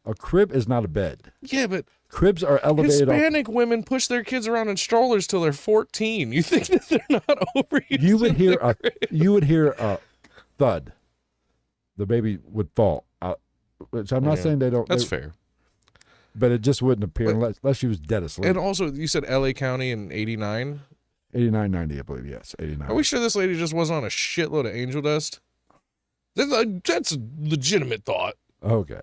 A crib is not a bed. Yeah, but Cribs are elevated. Hispanic women push their kids around in strollers till they're 14. You think that they're not overused? You would hear a thud. The baby would fall out. Which I'm not saying they don't. That's fair. But it just wouldn't appear unless she was dead asleep. And also, you said L.A. County in 89? 89, 90, I believe. Yes, 89. Are we sure this lady just wasn't on a shitload of angel dust? That's a legitimate thought. Okay.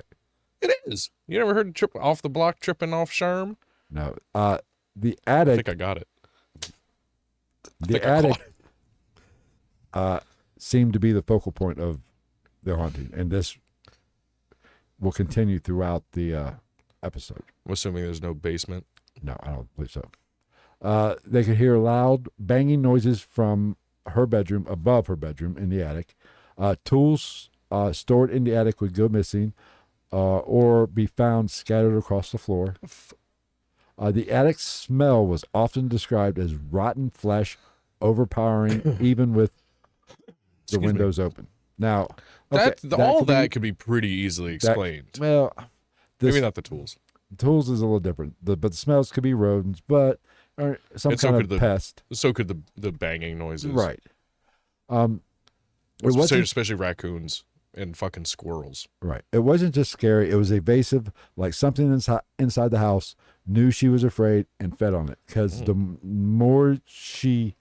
It is. You never heard of off the block tripping off Sherm? No. The attic. I think I got it. The attic seemed to be the focal point of the haunting, and this will continue throughout the episode. I'm assuming there's no basement. No, I don't believe so. They could hear loud banging noises from her bedroom, above her bedroom in the attic. Tools stored in the attic would go missing or be found scattered across the floor. The attic smell was often described as rotten flesh, overpowering even with the windows open. Now, that could be pretty easily explained. Maybe not the tools. Tools is a little different, but the smells could be rodents, but some kind of pest. So could the banging noises, right? Especially raccoons and fucking squirrels. Right. It wasn't just scary; it was evasive, like something inside the house knew she was afraid and fed on it. Because the more she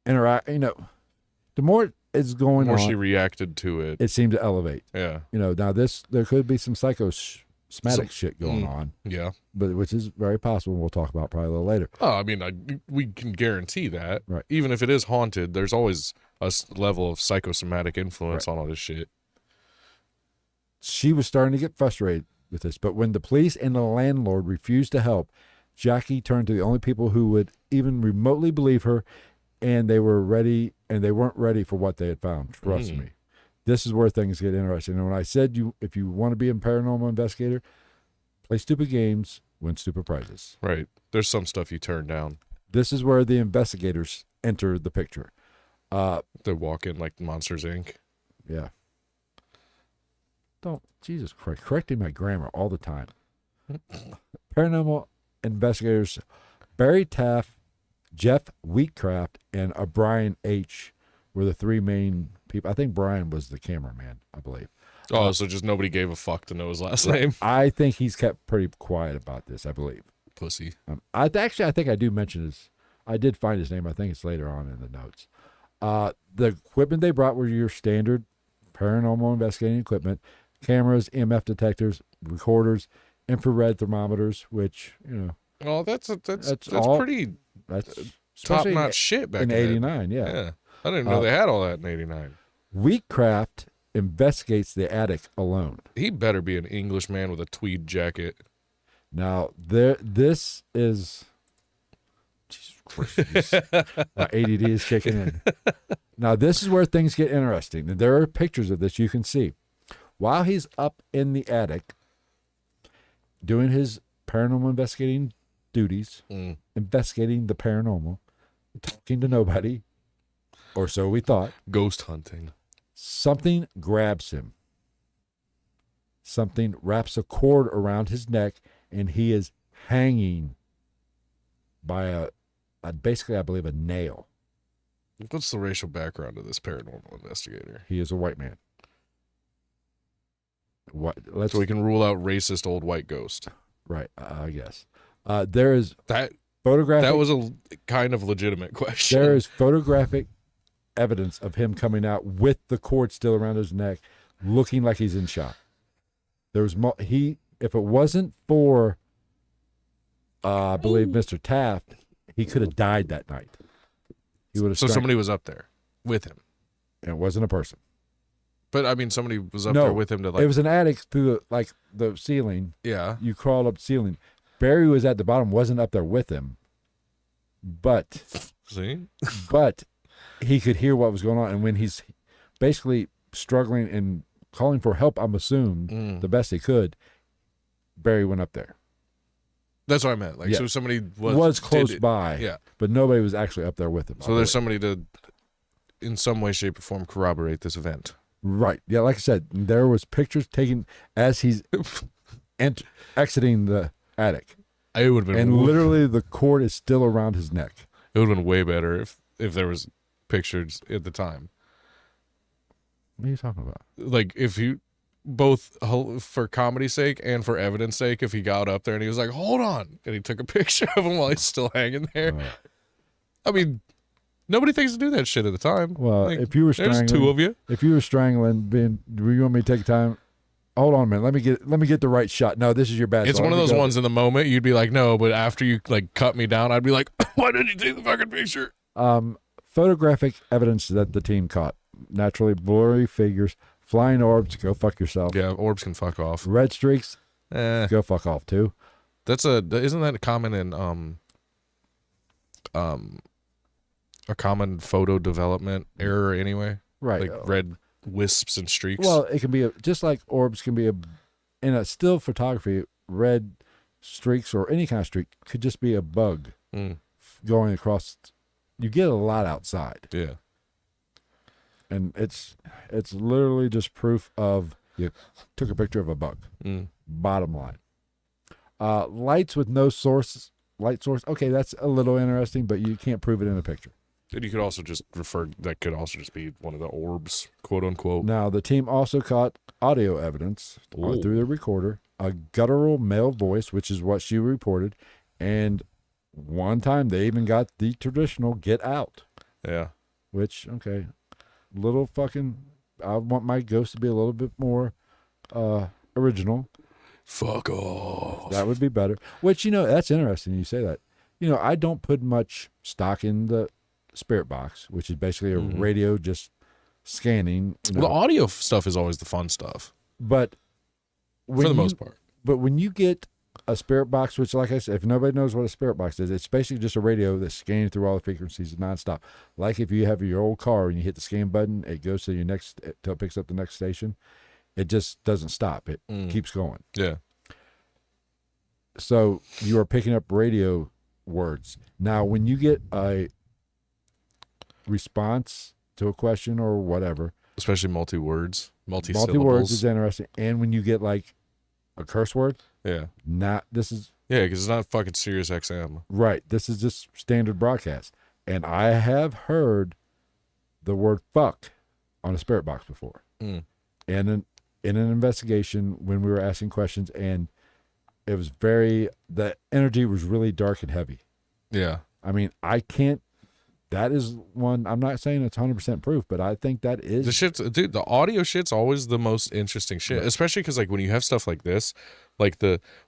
the more it's going on, she reacted to it. It seemed to elevate. Yeah. Now there could be some psychosomatic shit going on. Yeah. But which is very possible. We'll talk about probably a little later. Oh, I mean, we can guarantee that. Right. Even if it is haunted, there's always a level of psychosomatic influence on all this shit. She was starting to get frustrated with this, but when the police and the landlord refused to help, Jackie turned to the only people who would even remotely believe her, and they weren't ready for what they had found. Trust me. This is where things get interesting. And when I said if you want to be a paranormal investigator, play stupid games, win stupid prizes. Right. There's some stuff you turn down. This is where the investigators enter the picture. They walk in like Monsters, Inc. Yeah. Jesus Christ, correcting my grammar all the time. Paranormal investigators Barry Taff, Jeff Wheatcraft, and Brian H. were the three main people. I think Brian was the cameraman, I believe. Oh, so just nobody gave a fuck to know his last name? I think he's kept pretty quiet about this, I believe. Pussy. I think I do mention his. I did find his name. I think it's later on in the notes. The equipment they brought were your standard paranormal investigating equipment: cameras, EMF detectors, recorders, infrared thermometers. Which Oh, that's all, pretty. That's top-notch shit back in '89. Yeah, I didn't know they had all that in '89. Wheatcraft investigates the attic alone. He better be an Englishman with a tweed jacket. Now this is. Jesus Christ, my ADD is kicking in. Now this is where things get interesting. There are pictures of this you can see. while he's up in the attic doing his paranormal investigating duties, investigating the paranormal, talking to nobody, or so we thought. Ghost hunting. Something grabs him. Something wraps a cord around his neck, and he is hanging by a basically, I believe, a nail. What's the racial background of this paranormal investigator? He is a white man. What? So we can rule out racist old white ghost. Right, I guess. There is That photographic. was a kind of legitimate question. There is photographic evidence of him coming out with the cord still around his neck, looking like he's in shock. There was if it wasn't for, I believe, Mr. Taft, he could have died that night. He would have. So somebody was up there with him. And it wasn't a person. But I mean, somebody was up there with him to like. It was an attic through the ceiling. Yeah. You crawled up the ceiling. Barry was at the bottom, wasn't up there with him. But he could hear what was going on, and when he's basically struggling and calling for help, I'm assuming the best he could, Barry went up there. That's what I meant. Like, so somebody was close by. Yeah. But nobody was actually up there with him. So there's somebody to, in some way, shape, or form, corroborate this event. Right. Yeah, like I said, there was pictures taken as he's exiting the attic. It would have been, and literally the cord is still around his neck. It would have been way better if there was pictures at the time. What are you talking about? Like, if you, both for comedy's sake and for evidence sake, if he got up there and he was like, hold on, and he took a picture of him while he's still hanging there. I mean, nobody thinks to do that shit at the time. Well, like, if you were strangling, there's two of you. If you were strangling, do you want me to take time? Hold on a minute. Let me get the right shot. No, this is your bad. It's one of those ones in the moment you'd be like, no, but after you like cut me down, I'd be like, why didn't you take the fucking picture? Photographic evidence that the team caught. Naturally blurry figures, flying orbs, go fuck yourself. Yeah, orbs can fuck off. Red streaks, go fuck off too. Isn't that common in a common photo development error anyway? Right. Like red wisps and streaks. Well, it can be just like orbs can be in a still photography, red streaks or any kind of streak could just be a bug going across. You get a lot outside. Yeah. And it's literally just proof of you took a picture of a bug. Bottom line. Lights with no source, light source. Okay, that's a little interesting, but you can't prove it in a picture. And you could also just that could also just be one of the orbs, quote unquote. Now, the team also caught audio evidence through the recorder, a guttural male voice, which is what she reported, and one time they even got the traditional "get out." Yeah. Which, okay, little fucking. I want my ghost to be a little bit more original. Fuck off. That would be better. Which, that's interesting. You say that. I don't put much stock in the spirit box, which is basically a radio just scanning. Well, the audio stuff is always the fun stuff. But for the most part. But when you get a spirit box, which, like I said, if nobody knows what a spirit box is, it's basically just a radio that's scanning through all the frequencies nonstop. Like if you have your old car and you hit the scan button, it goes to your next, till it picks up the next station. It just doesn't stop. It keeps going. Yeah. So you are picking up radio words. Now, when you get a response to a question or whatever, especially multi-words, multi-syllables. Multi-words is interesting. And when you get like a curse word, yeah, this is because it's not fucking Sirius XM, right? This is just standard broadcast. And I have heard the word "fuck" on a spirit box before, and in an investigation when we were asking questions, and it was the energy was really dark and heavy. Yeah, I mean, I can't. That is one. I'm not saying it's 100% proof, but I think that is the shit's, dude. The audio shit's always the most interesting shit, right. Especially because like when you have stuff like this, like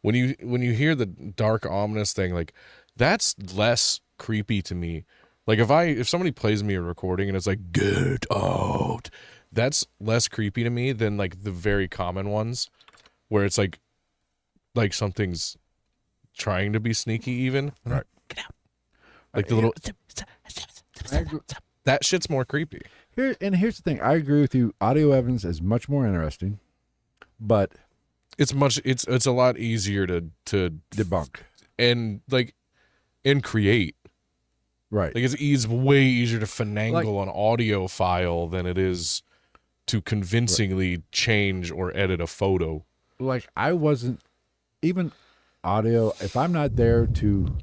when you hear the dark ominous thing, like that's less creepy to me. Like if somebody plays me a recording and it's like "get out," that's less creepy to me than like the very common ones, where it's like something's trying to be sneaky, even right. Get out, like the little. That shit's more creepy. Here's the thing. I agree with you. Audio evidence is much more interesting. but it's a lot easier to debunk. and create. Right. Like it's way easier to finagle an audio file than it is to convincingly change or edit a photo. Like I wasn't even audio. If I'm not there to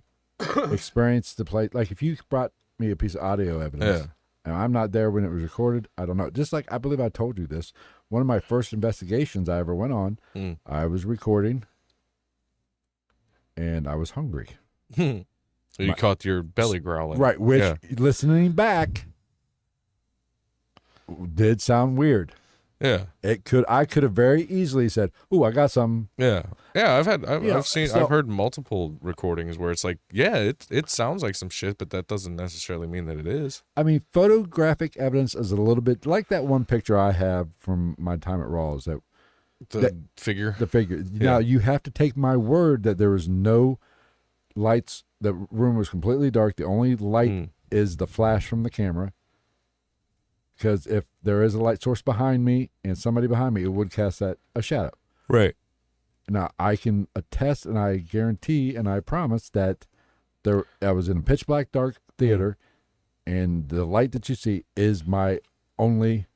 experience the play, like if you brought me a piece of audio evidence and I'm not there when it was recorded, I don't know. Just like I believe I told you this, one of my first investigations I ever went on, I was recording and I was hungry. So you caught your belly growling. Right, which listening back did sound weird. Yeah. I could have very easily said, "Ooh, I got some." Yeah. Yeah, I've heard multiple recordings where it's like, yeah, it sounds like some shit, but that doesn't necessarily mean that it is. I mean, photographic evidence is a little bit like that one picture I have from my time at Rawls. The figure. The figure. Yeah. Now, you have to take my word that there was no lights. The room was completely dark. The only light is the flash from the camera. Because if there is a light source behind me and somebody behind me, it would cast a shadow. Right. Now, I can attest and I guarantee and I promise that I was in a pitch black dark theater and the light that you see is the only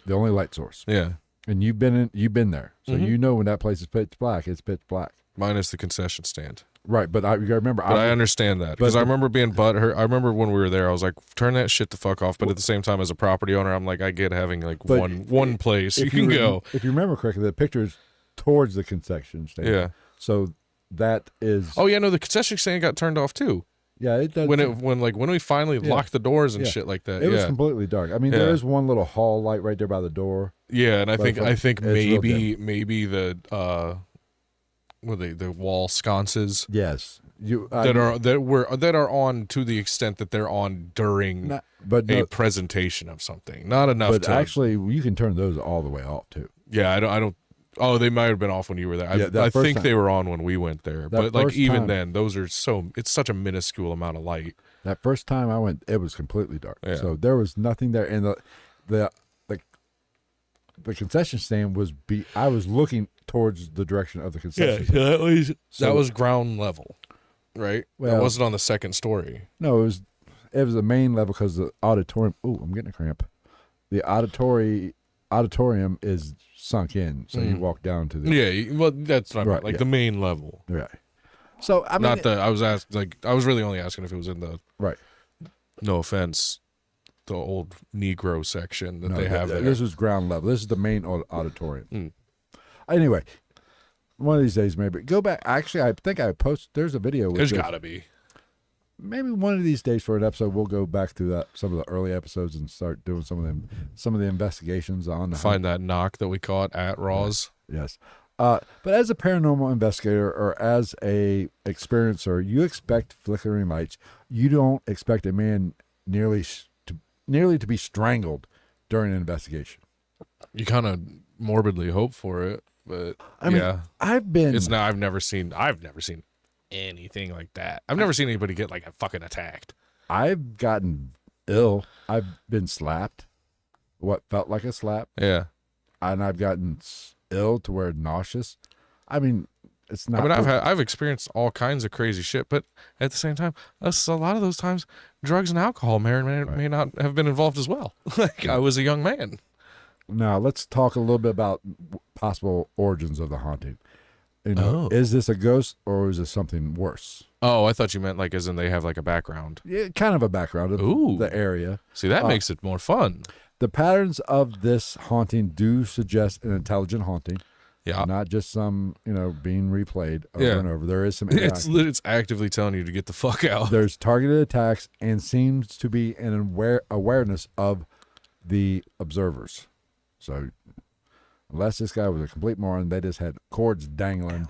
light source. Yeah. And you've been there. So you know when that place is pitch black, it's pitch black. Minus the concession stand. Right, but you gotta remember. But I understand that because I remember being butthurt. I remember when we were there, I was like, "Turn that shit the fuck off." But at the same time, as a property owner, I'm like, I get having like one place you can go. If you remember correctly, the picture's towards the concession stand. Yeah. So that is. Oh yeah, no, the concession stand got turned off too. Yeah, it does. When we finally locked the doors and shit like that. It was completely dark. I mean, there is one little hall light right there by the door. Yeah, and I think maybe the the wall sconces. Yes, that are on to the extent that they're on during a presentation of something. Not enough. But actually, you can turn those all the way off too. Yeah, I don't. Oh, they might have been off when you were there. I think they were on when we went there. But like even then, those are it's such a minuscule amount of light. That first time I went, it was completely dark. Yeah. So there was nothing there, and the concession stand was I was looking towards the direction of the concession stand. That was ground level, right? Well, that wasn't on the second story. No, it was the main level because the auditorium. Oh, I'm getting a cramp. The auditorium is sunk in, so you walk down to the. Well, that's what I meant. Like the main level. Right. So I mean, I was really only asking if it was in the. Right. No offense. The old Negro section that they have there. This was ground level. This is the main auditorium. Anyway, one of these days maybe go back. Actually, I think I posted. There's a video. There's got to be. Maybe one of these days for an episode, we'll go back to some of the early episodes and start doing some of the investigations on. Find that knock that we caught at Raw's. Yes. But as a paranormal investigator or as a experiencer, you expect flickering lights. You don't expect a man nearly to be strangled during an investigation. You kind of morbidly hope for it, but I mean, I've never seen anything like that. I've never seen anybody get like fucking attacked. I've gotten ill. I've been slapped. What felt like a slap. Yeah. And I've gotten ill to where nauseous. I mean, it's not. I mean, I've experienced all kinds of crazy shit, but at the same time, a lot of those times, drugs and alcohol may not have been involved as well. Like I was a young man. Now let's talk a little bit about possible origins of the haunting. Is this a ghost or is this something worse? Oh, I thought you meant like as in they have like a background. Yeah, kind of a background of the area. See, that makes it more fun. The patterns of this haunting do suggest an intelligent haunting. Yeah. Not just some, being replayed over and over. There is some interaction. It's actively telling you to get the fuck out. There's targeted attacks and seems to be an awareness of the observers. So unless this guy was a complete moron, they just had cords dangling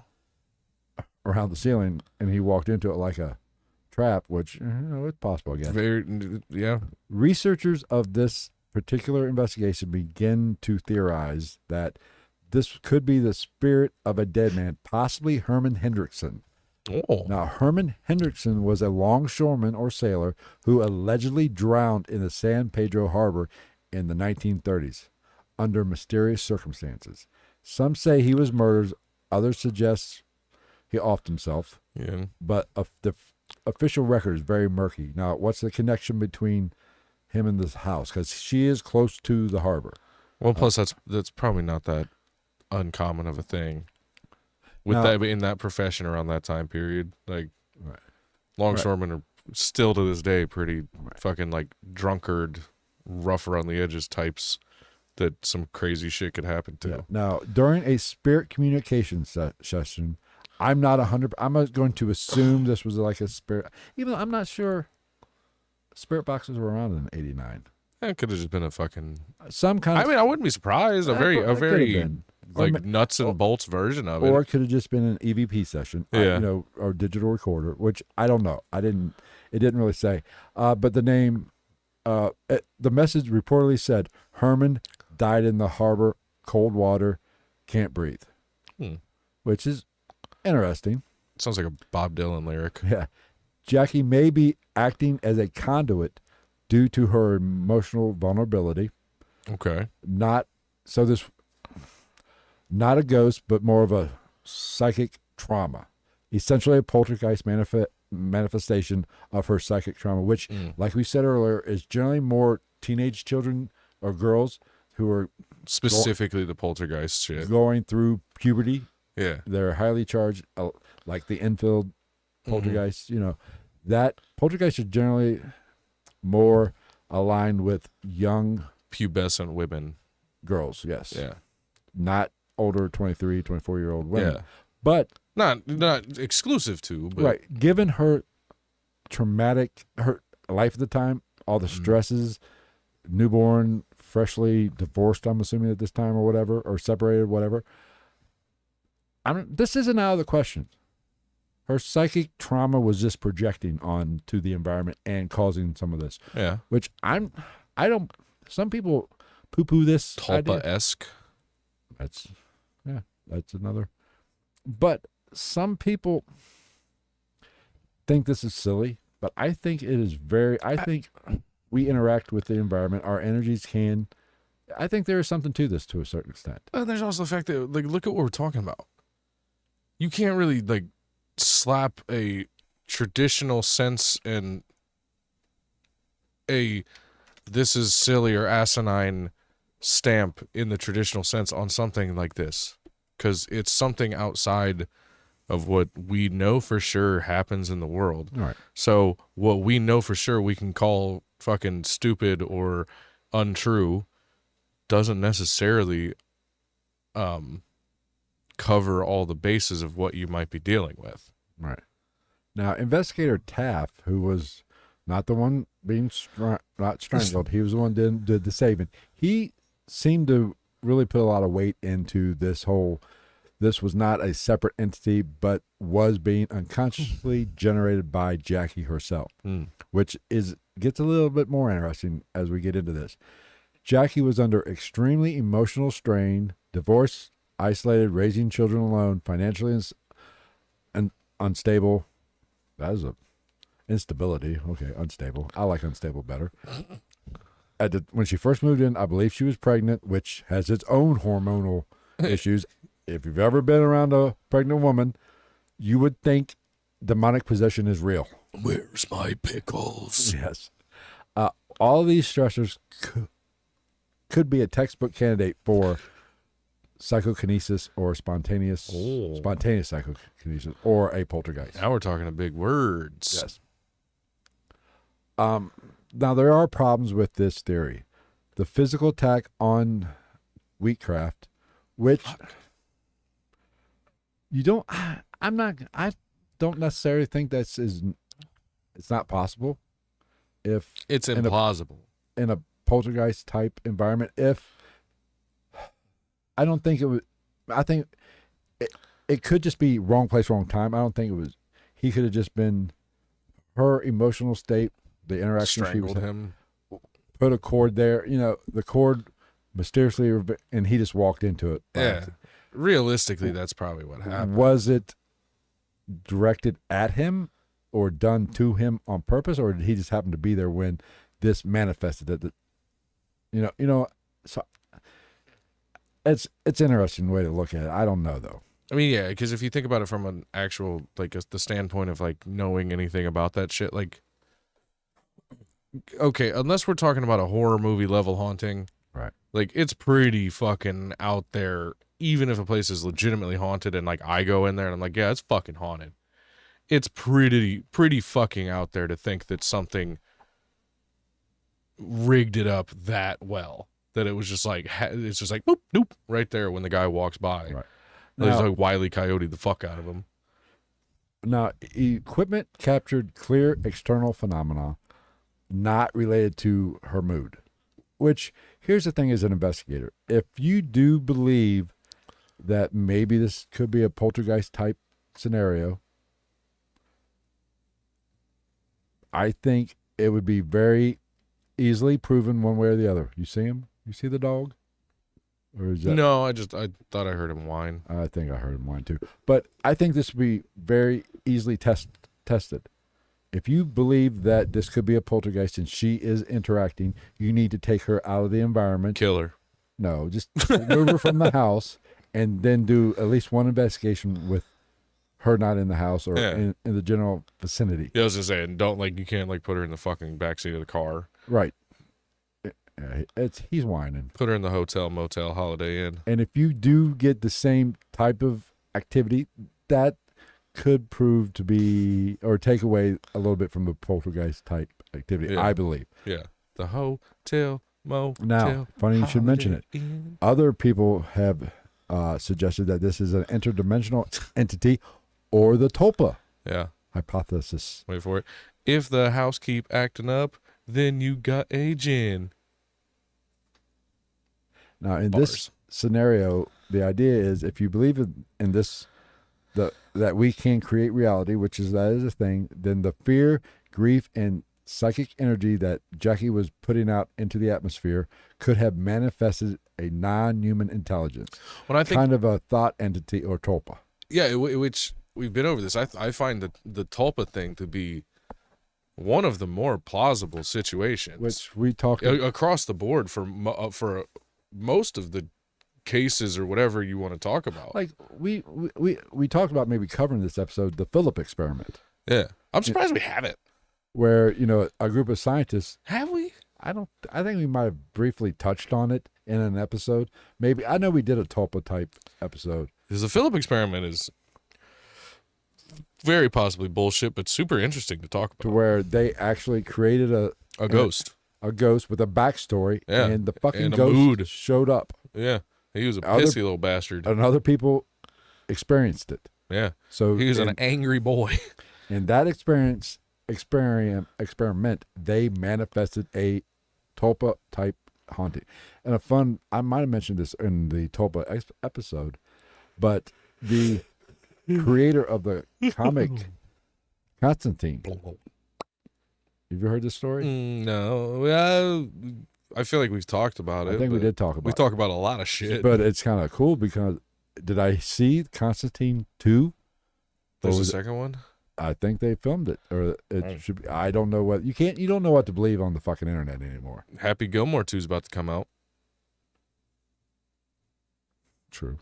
around the ceiling and he walked into it like a trap, which, it's possible, I guess. Researchers of this particular investigation begin to theorize that this could be the spirit of a dead man, possibly Herman Hendrickson. Oh. Now, Herman Hendrickson was a longshoreman or sailor who allegedly drowned in the San Pedro Harbor in the 1930s under mysterious circumstances. Some say he was murdered. Others suggest he offed himself. Yeah. But the official record is very murky. Now, what's the connection between him and this house? Because she is close to the harbor. Well, plus that's probably not that uncommon of a thing with Now, that in that profession around that time period. Like, longshoremen are still to this day pretty fucking like drunkard, rough around the edges types that some crazy shit could happen to. Yeah. Now, during a spirit communication session, I'm not going to assume this was like a spirit, even though I'm not sure spirit boxes were around in '89. It could have just been a fucking. Some kind of. I mean, I wouldn't be surprised. A very like nuts and bolts version of it. Or it could have just been an EVP session, Yeah. or digital recorder, which I don't know. It didn't really say. But the name, the message reportedly said, Herman died in the harbor, cold water, can't breathe. Which is interesting. Sounds like a Bob Dylan lyric. Yeah. Jackie may be acting as a conduit due to her emotional vulnerability. Okay. Not a ghost, but more of a psychic trauma. Essentially a poltergeist manifestation of her psychic trauma, which, like we said earlier, is generally more teenage children or girls who are specifically the poltergeist shit going through puberty. Yeah. They're highly charged, like the Enfield poltergeist. That poltergeist is generally more aligned with young pubescent women, girls. Yes. Yeah. Not older 23, 24-year-old women. Yeah. But not exclusive to, but right. Given her life at the time, all the stresses, newborn, freshly divorced, I'm assuming at this time or whatever, or separated, whatever. This isn't out of the question. Her psychic trauma was just projecting onto the environment and causing some of this. Yeah. Which some people poo-poo this Tulpa-esque. That's another. But some people think this is silly, but I think it is I think we interact with the environment. Our energies I think there is something to this to a certain extent. There's also the fact that, like, look at what we're talking about. You can't really, like, slap a traditional sense and this is silly or asinine stamp in the traditional sense on something like this, because it's something outside of what we know for sure happens in the world. All right. So what we know for sure we can call fucking stupid or untrue doesn't necessarily cover all the bases of what you might be dealing with. Right. Now, Investigator Taff, who was not the one being not strangled, he was the one that did the saving. He seemed to really put a lot of weight into this was not a separate entity, but was being unconsciously generated by Jackie herself, which gets a little bit more interesting as we get into this. Jackie was under extremely emotional strain, divorced, isolated, raising children alone, financially and unstable. That is instability. Okay, unstable. I like unstable better. When she first moved in, I believe she was pregnant, which has its own hormonal issues. If you've ever been around a pregnant woman, you would think demonic possession is real. Where's my pickles? Yes. All of these stressors could be a textbook candidate for psychokinesis or spontaneous psychokinesis or a poltergeist. Now we're talking to big words. Yes. Now there are problems with this theory. The physical attack on Wheatcraft, which I don't necessarily think it's not possible. If it's implausible in a poltergeist type environment, I don't think it was. I think it could just be wrong place, wrong time. I don't think it was. He could have just been her emotional state, the interaction strangled him, put a cord there. The cord mysteriously, and he just walked into it. Yeah. Realistically, that's probably what happened. Was it directed at him or done to him on purpose, or did he just happen to be there when this manifested? So it's interesting way to look at it. I don't know though. I mean, yeah, because if you think about it from an actual, like, the standpoint of, like, knowing anything about that shit, like, okay, unless we're talking about a horror movie level haunting, Right. like, it's pretty fucking out there, even if a place is legitimately haunted and, like, I go in there and I'm like, yeah, it's fucking haunted. It's pretty fucking out there to think that something rigged it up that well. That it was just like, it's just like, boop, doop, right there when the guy walks by. Right. There's Now, like Wile E. Coyote the fuck out of him. now, equipment captured clear external phenomena not related to her mood. Which, here's the thing as an investigator. If you do believe that maybe this could be a poltergeist type scenario, I think it would be very easily proven one way or the other. You see him? You see the dog? Or is that? No, I thought I heard him whine. I think I heard him whine too. But I think this would be very easily tested. If you believe that this could be a poltergeist and she is interacting, you need to take her out of the environment. Kill her. No, just remove her from the house and then do at least one investigation with her not in the house or in the general vicinity. Yeah, I was just saying, you can't like put her in the fucking backseat of the car. Right. He's whining. Put her in the hotel, motel, Holiday Inn. And if you do get the same type of activity, that could prove to be or take away a little bit from the poltergeist type activity, I believe. Yeah. The hotel, motel. Now, funny you should mention it. Inn. Other people have suggested that this is an interdimensional entity or the Tulpa hypothesis. Wait for it. If the house keep acting up, then you got a gin. Now, in this scenario, the idea is if you believe in this, that we can create reality, that is a thing, then the fear, grief, and psychic energy that Jackie was putting out into the atmosphere could have manifested a non-human intelligence. When I think, kind of a thought entity or tulpa. Yeah, which we've been over this. I find the tulpa thing to be one of the more plausible situations. Which we talked across the board for most of the cases or whatever you want to talk about. Like we talked about maybe covering this episode, the Philip experiment. Yeah. I'm surprised we haven't. Where, a group of scientists. Have we? I think we might have briefly touched on it in an episode. Maybe. I know we did a Tulpa type episode. Because the Philip experiment is very possibly bullshit, but super interesting to talk about. To where they actually created a ghost. A ghost with a backstory. Yeah. And the fucking and ghost mood. showed up. Yeah. He was a pissy little bastard. And other people experienced it. Yeah. So he was an angry boy. In that experiment, they manifested a Tulpa type haunting. And I might have mentioned this in the Tulpa episode, but the creator of the comic Constantine. Have you heard this story? No. I feel like we've talked about it. I think we did talk about it. We talk about a lot of shit. But it's kind of cool because did I see Constantine 2? There's a second one? I think they filmed it, or it should be. I don't know what you don't know what to believe on the fucking internet anymore. Happy Gilmore 2 is about to come out. True.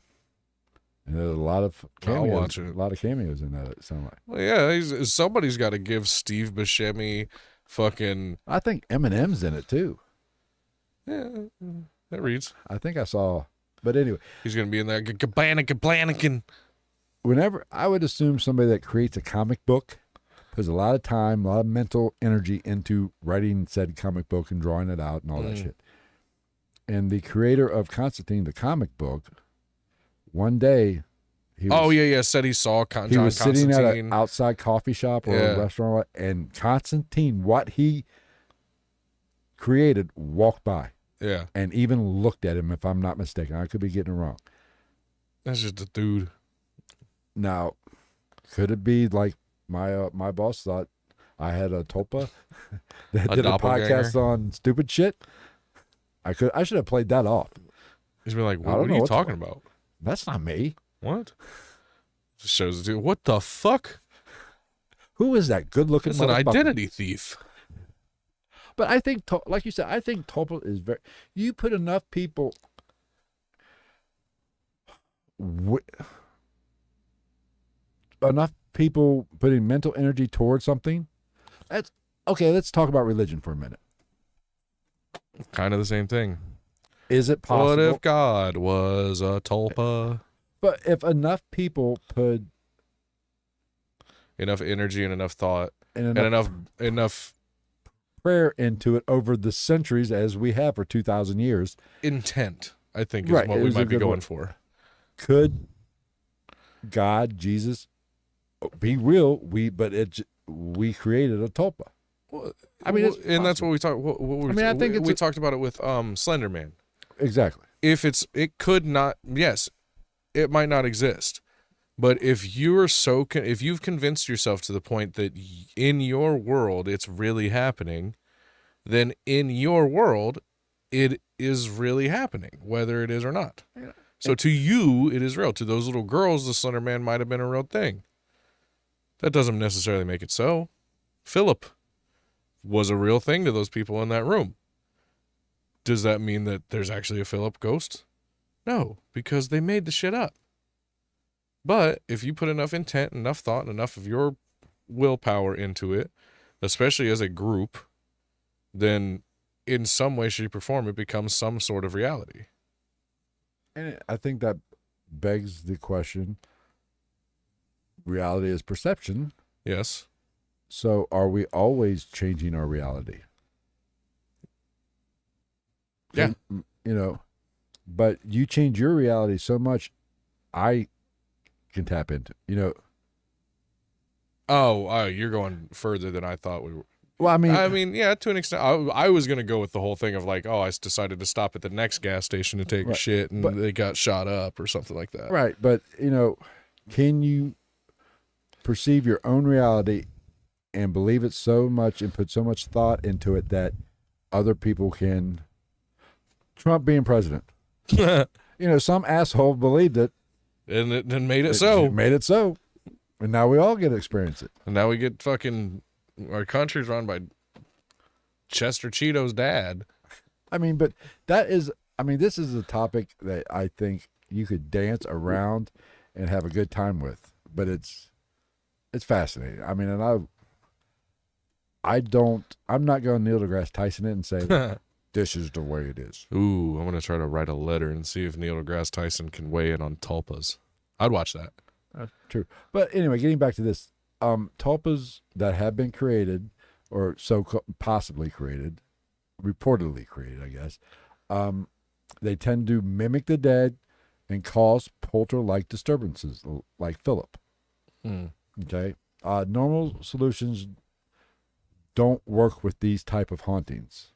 And there's a lot of cameos. I'll watch it. A lot of cameos in that. It sounds like. Well, yeah, somebody's got to give Steve Buscemi fucking. I think Eminem's in it too. Yeah, that reads. I think I saw, but anyway, he's gonna be in there. Gablanikin. Whenever I would assume somebody that creates a comic book puts a lot of time, a lot of mental energy into writing said comic book and drawing it out and all that shit. And the creator of Constantine, the comic book, one day, said he saw he was sitting at an outside coffee shop or a restaurant, and Constantine, what he created, walked by. Yeah. And even looked at him, if I'm not mistaken. I could be getting it wrong. That's just a dude. Now, could it be like my boss thought I had a Tulpa that did a podcast on stupid shit? I should have played that off. He's been like, what are you talking about? That's not me. What? Just shows it to you. What the fuck? Who is that good-looking It's an identity thief. But I think, like you said, I think Tulpa is very... You put enough people enough people putting mental energy towards something. That's okay. Let's talk about religion for a minute. Kind of the same thing. Is it possible? What if God was a tulpa? But if enough people put Enough energy and enough thought and enough prayer into it over the centuries, as we have for 2,000 years, intent, I think, is Right, what it we was a might be good going word. for. could God, Jesus, be real? We created a tulpa. Well, I mean, it's and that's possible. what we talked. What we were, I mean, I think we talked about it with Slender Man. Exactly. It could not. Yes, it might not exist. But if if you've convinced yourself to the point that in your world it's really happening, then in your world it is really happening, whether it is or not. Yeah. So to you, it is real. To those little girls, the Slender Man might have been a real thing. That doesn't necessarily make it so. Philip was a real thing to those people in that room. Does that mean that there's actually a Philip ghost? No, because they made the shit up. But if you put enough intent, enough thought, and enough of your willpower into it, especially as a group, then in some way, shape, or form, it becomes some sort of reality. And I think that begs the question, reality is perception. Yes. So are we always changing our reality? Yeah. But you change your reality so much, I can tap into, Oh, you're going further than I thought we were. Well, I mean, Yeah, to an extent. I was going to go with the whole thing of like, I decided to stop at the next gas station to take a Right. shit and they got shot up or something like that. right. But, can you perceive your own reality and believe it so much and put so much thought into it that other people can, Trump being president, some asshole believed it. And it then made it so. Made it so. And now we all get to experience it. And now we get our country's run by Chester Cheeto's dad. But this is a topic that I think you could dance around and have a good time with, but it's fascinating. I'm not going to Neil deGrasse Tyson it and say, this is the way it is. Ooh, I'm going to try to write a letter and see if Neil deGrasse Tyson can weigh in on tulpas. I'd watch that. That's true. But anyway, getting back to this, tulpas that have been created, or possibly created, reportedly created, I guess, they tend to mimic the dead and cause polter-like disturbances, like Philip. Okay? Normal solutions don't work with these type of hauntings.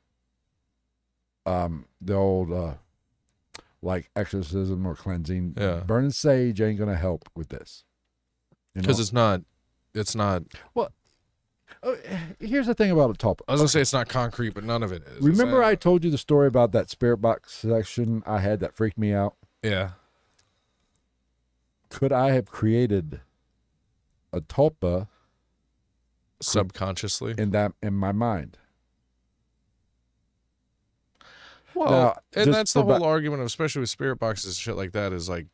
The old like exorcism or cleansing, burning sage ain't gonna help with this, because it's not well. Here's the thing about a tulpa. I was gonna say it's not concrete, but none of it is. Remember I told you the story about that spirit box section I had that freaked me out? Yeah. Could I have created a tulpa subconsciously in my mind? Well, now, and that's the whole argument, especially with spirit boxes and shit like that, is like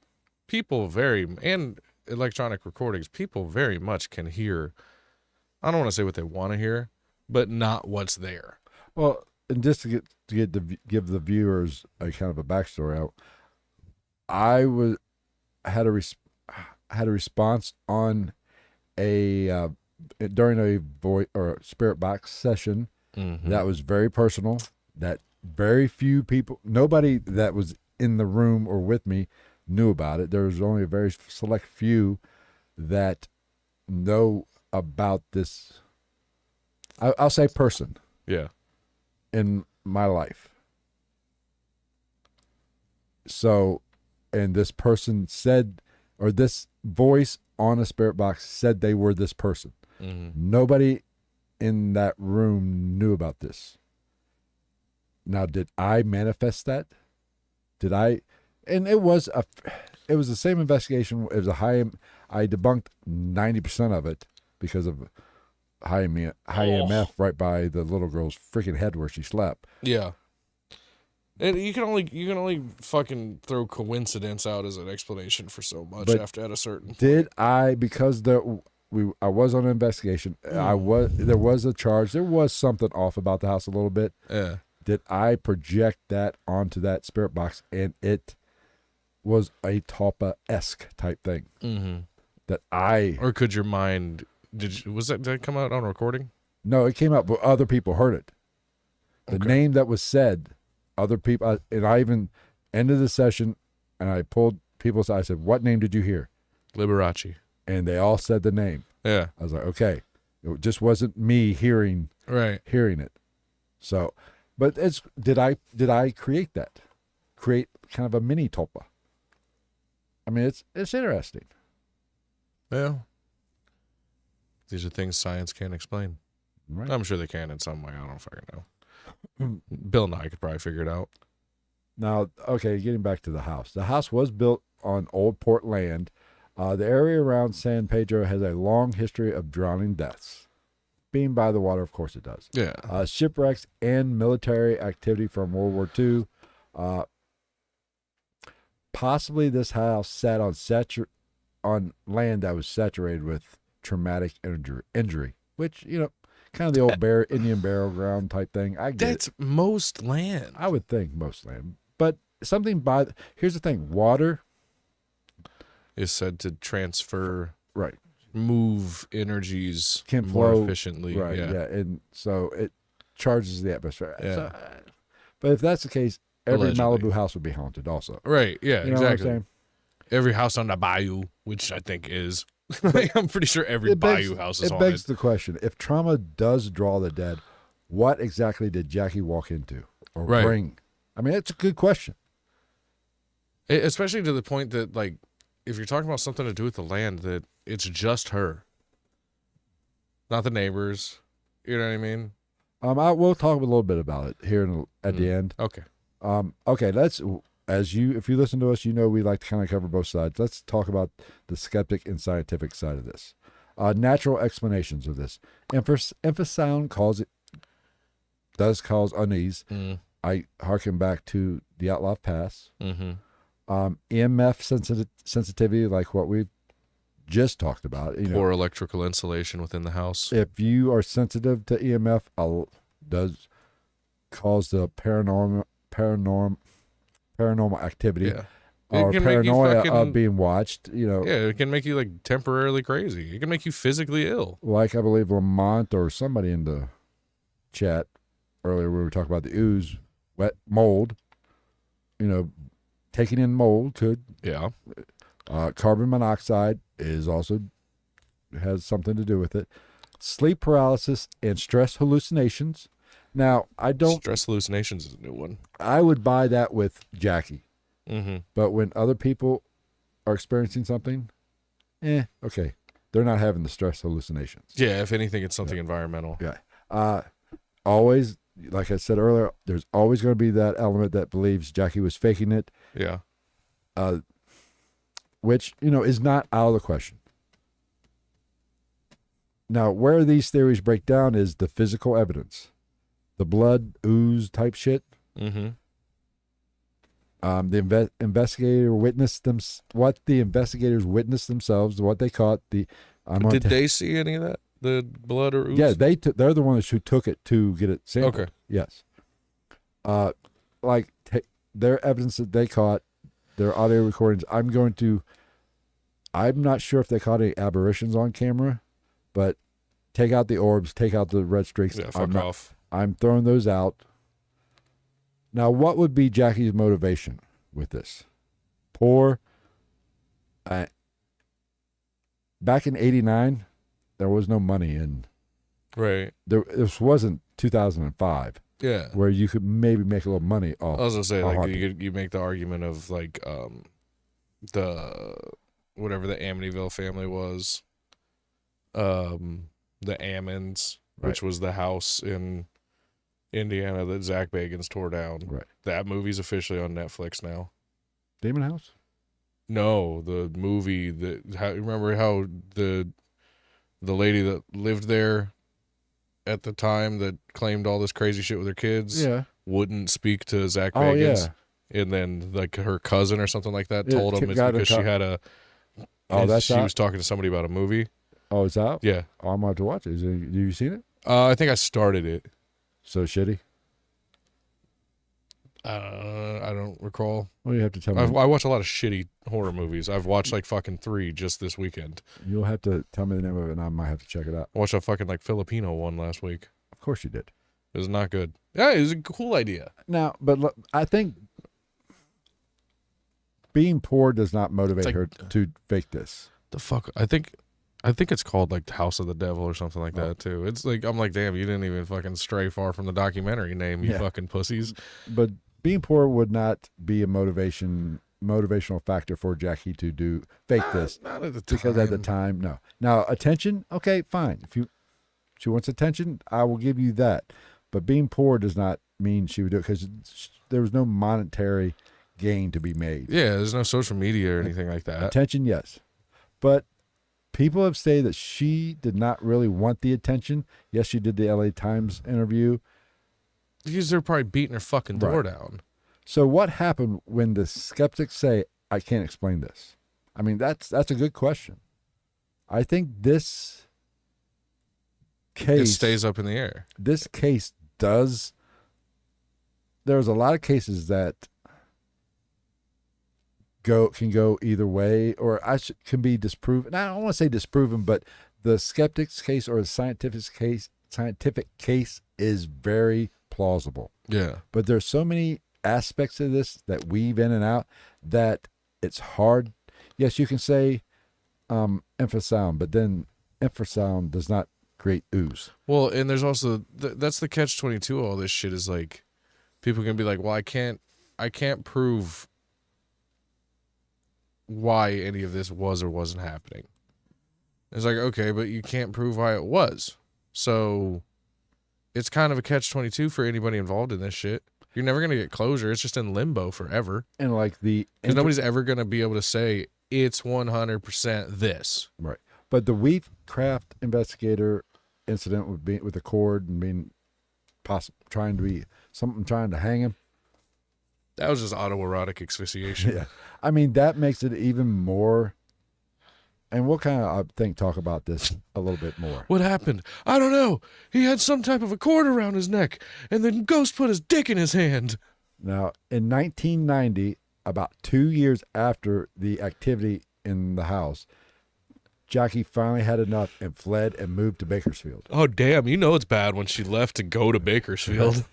and electronic recordings, people very much can hear, I don't want to say what they want to hear, but not what's there. Well, and just to give the viewers a kind of a backstory out, I had a response on during a voice or spirit box session that was very personal, that very few people, nobody that was in the room or with me knew about it. There was only a very select few that know about this, I'll say person. Yeah. In my life. So, and this person said, or this voice on a spirit box said they were this person. Nobody in that room knew about this. Now, did I manifest that? Did I? And it was the same investigation. It was I debunked 90% of it because of high EMF right by the little girl's freaking head where she slept. Yeah. And you can only fucking throw coincidence out as an explanation for so much But after at a certain point. Did I, because I was on an investigation, there was a charge, there was something off about the house a little bit. Yeah. Did I project that onto that spirit box, and it was a Talpa-esque type thing that Or could your mind did that come out on recording? No, it came out, but other people heard it. The name that was said, other people, and I even ended the session, and I pulled people aside. I said, "What name did you hear?" Liberace. And they all said the name. Yeah. I was like, okay, it just wasn't me hearing it. So, but did I create that? Create kind of a mini Tulpa. I mean, it's interesting. Yeah. These are things science can't explain. Right. I'm sure they can in some way. I don't fucking know. Bill Nye could probably figure it out. Now, okay, getting back to the house. The house was built on old port land. The area around San Pedro has a long history of drowning deaths. Being by the water, of course it does. Yeah. Shipwrecks and military activity from World War II. Possibly this house sat on land that was saturated with traumatic injury, which, kind of the old Indian burial ground type thing. I get That's most land. I would think most land. But here's the thing, water is said to transfer, right, move energies can more flow efficiently. right, yeah, and so it charges the atmosphere. Yeah. So, but if that's the case, every Allegedly. Malibu house would be haunted also. Right, yeah, You know what I'm exactly. saying? Every house on the bayou, which I think is, I'm pretty sure every bayou house is It haunted. begs the question, if trauma does draw the dead, what exactly did Jackie walk into or bring? I mean, it's a good question. Especially to the point that, like, if you're talking about something to do with the land, that it's just her, not the neighbors. You know what I mean? We'll talk a little bit about it here at the end. Okay. Okay, if you listen to us, we like to kind of cover both sides. Let's talk about the skeptic and scientific side of this. Natural explanations of this. Infrasound does cause unease. I harken back to the Outlaw Pass. EMF sensitivity, like what we've just talked about. Poor electrical insulation within the house. If you are sensitive to EMF, does cause the paranormal activity. Yeah. Or paranoia of being watched. Yeah, it can make you like temporarily crazy. It can make you physically ill. Like I believe Lamont or somebody in the chat earlier, we were talking about the ooze, wet mold. Taking in mold could. Yeah. Carbon monoxide has something to do with it. Sleep paralysis and stress hallucinations. Now, Stress hallucinations is a new one. I would buy that with Jackie. Mm-hmm. But when other people are experiencing something, okay. They're not having the stress hallucinations. Yeah, if anything, it's something environmental. Yeah. Always, like I said earlier, there's always going to be that element that believes Jackie was faking it. Yeah. Which, is not out of the question. Now, where these theories break down is the physical evidence. The blood, ooze type shit. Mm-hmm. The investigator witnessed what the investigators witnessed themselves, what they caught. Did they see any of that? The blood or ooze? Yeah, they're the ones who took it to get it sampled. Okay. Yes. Their evidence that they caught, their audio recordings. I'm not sure if they caught any aberrations on camera, but take out the orbs, take out the red streaks. Yeah, fuck off. I'm throwing those out. Now, what would be Jackie's motivation with this? Back in '89, there was no money in. Right. This wasn't 2005. Yeah. Where you could maybe make a little money off. I was gonna say, like, haunting. you make the argument of like the whatever the Amityville family was, the Ammons, which was the house in Indiana that Zach Bagans tore down. Right. That movie's officially on Netflix now. Demon House? No, the movie remember how the lady that lived there at the time that claimed all this crazy shit with her kids wouldn't speak to Zach Oh, Bagans. yeah. And then like her cousin or something like that Yeah, told him it's got her because she had a. Oh, that's she out? was talking to somebody about a movie. Oh, it's out? Yeah. Oh, I'm going to have to watch it. Have you seen it? I think I started it. So shitty? I don't recall. Well, you have to tell me. I watch a lot of shitty horror movies. I've watched like fucking 3 just this weekend. You'll have to tell me the name of it, and I might have to check it out. I watched a fucking like Filipino one last week. Of course you did. It was not good. Yeah, it was a cool idea. Now, but look, I think being poor does not motivate like, her to fake this. The fuck? I think it's called like House of the Devil or something like that too. It's like I'm like, damn, you didn't even fucking stray far from the documentary name, you fucking pussies. But being poor would not be a motivational factor for Jackie to fake this. Not at the time. Because at the time, no. Now, attention, okay, fine. If she wants attention, I will give you that. But being poor does not mean she would do it because there was no monetary gain to be made. Yeah, there's no social media or anything like that. Attention, yes. But people have said that she did not really want the attention. Yes, she did the LA Times interview. Because they're probably beating her fucking door down. So what happened when the skeptics say, I can't explain this? I mean, that's a good question. I think this case... It stays up in the air. This case does... There's a lot of cases that can go either way, or can be disproven. I don't want to say disproven, but the skeptic's case or the scientific case is very plausible. Yeah. But there's so many aspects of this that weave in and out that it's hard. Yes, you can say infrasound, but then infrasound does not create ooze. Well, and there's also that's the catch-22. All this shit is like, people can be like, well, I can't prove why any of this was or wasn't happening. It's like, okay, but you can't prove why it was. So it's kind of a catch-22 for anybody involved in this shit. You're never going to get closure. It's just in limbo forever. And like because nobody's ever going to be able to say it's 100% this. Right. But the Wheatcraft investigator incident with the cord and being trying to hang him. That was just autoerotic asphyxiation. Yeah. I mean, that makes it even more. And we'll kind of, I think, talk about this a little bit more. What happened? I don't know. He had some type of a cord around his neck, and then Ghost put his dick in his hand. Now, in 1990, about 2 years after the activity in the house, Jackie finally had enough and fled and moved to Bakersfield. Oh, damn. You know it's bad when she left to go to Bakersfield.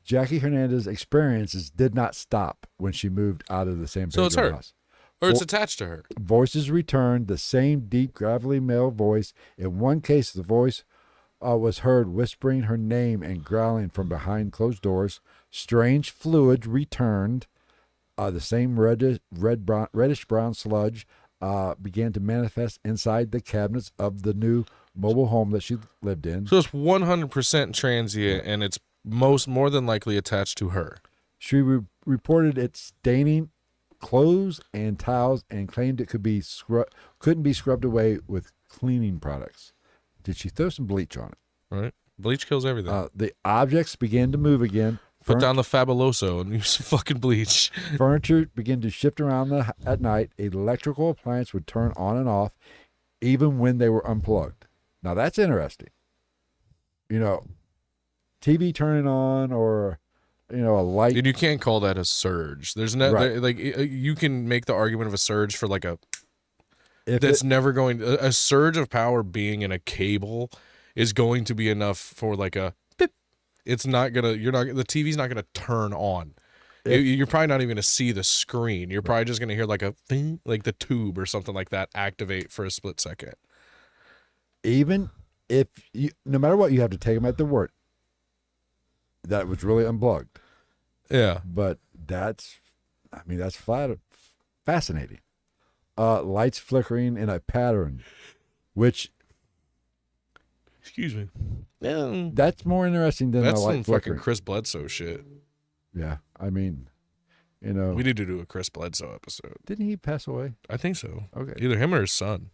Jackie Hernandez's experiences did not stop when she moved out of the San Pedro So it's her. house. Or it's attached to her. Voices returned, the same deep, gravelly male voice. In one case, the voice was heard whispering her name and growling from behind closed doors. Strange fluid returned. The same reddish-brown sludge began to manifest inside the cabinets of the new mobile home that she lived in. So it's 100% transient, and it's more than likely attached to her. She reported it staining clothes and towels and claimed it couldn't be scrubbed away with cleaning products. Did she throw some bleach on it? Right. Bleach kills everything. The objects began to move again. Put down the Fabuloso and use some fucking bleach. Furniture began to shift around at night. Electrical appliances would turn on and off even when they were unplugged. Now that's interesting. You know, TV turning on or, you know, a light. And you can't call that a surge. There's no, like, you can make the argument of a surge for like never going, a surge of power being in a cable is going to be enough for like a beep. It's not gonna, the TV's not gonna turn on. You're probably not even gonna see the screen. You're probably just gonna hear like a thing, like the tube or something like that activate for a split second. Even if no matter what, you have to take them at their word. That was really unplugged. Yeah. But that's fascinating. Lights flickering in a pattern, which, excuse me, yeah, that's more interesting than that's the light some flickering. fucking Chris Bledsoe shit. Yeah, I mean, you know, we need to do a Chris Bledsoe episode. Didn't he pass away? I think so. Okay, Either him or his son.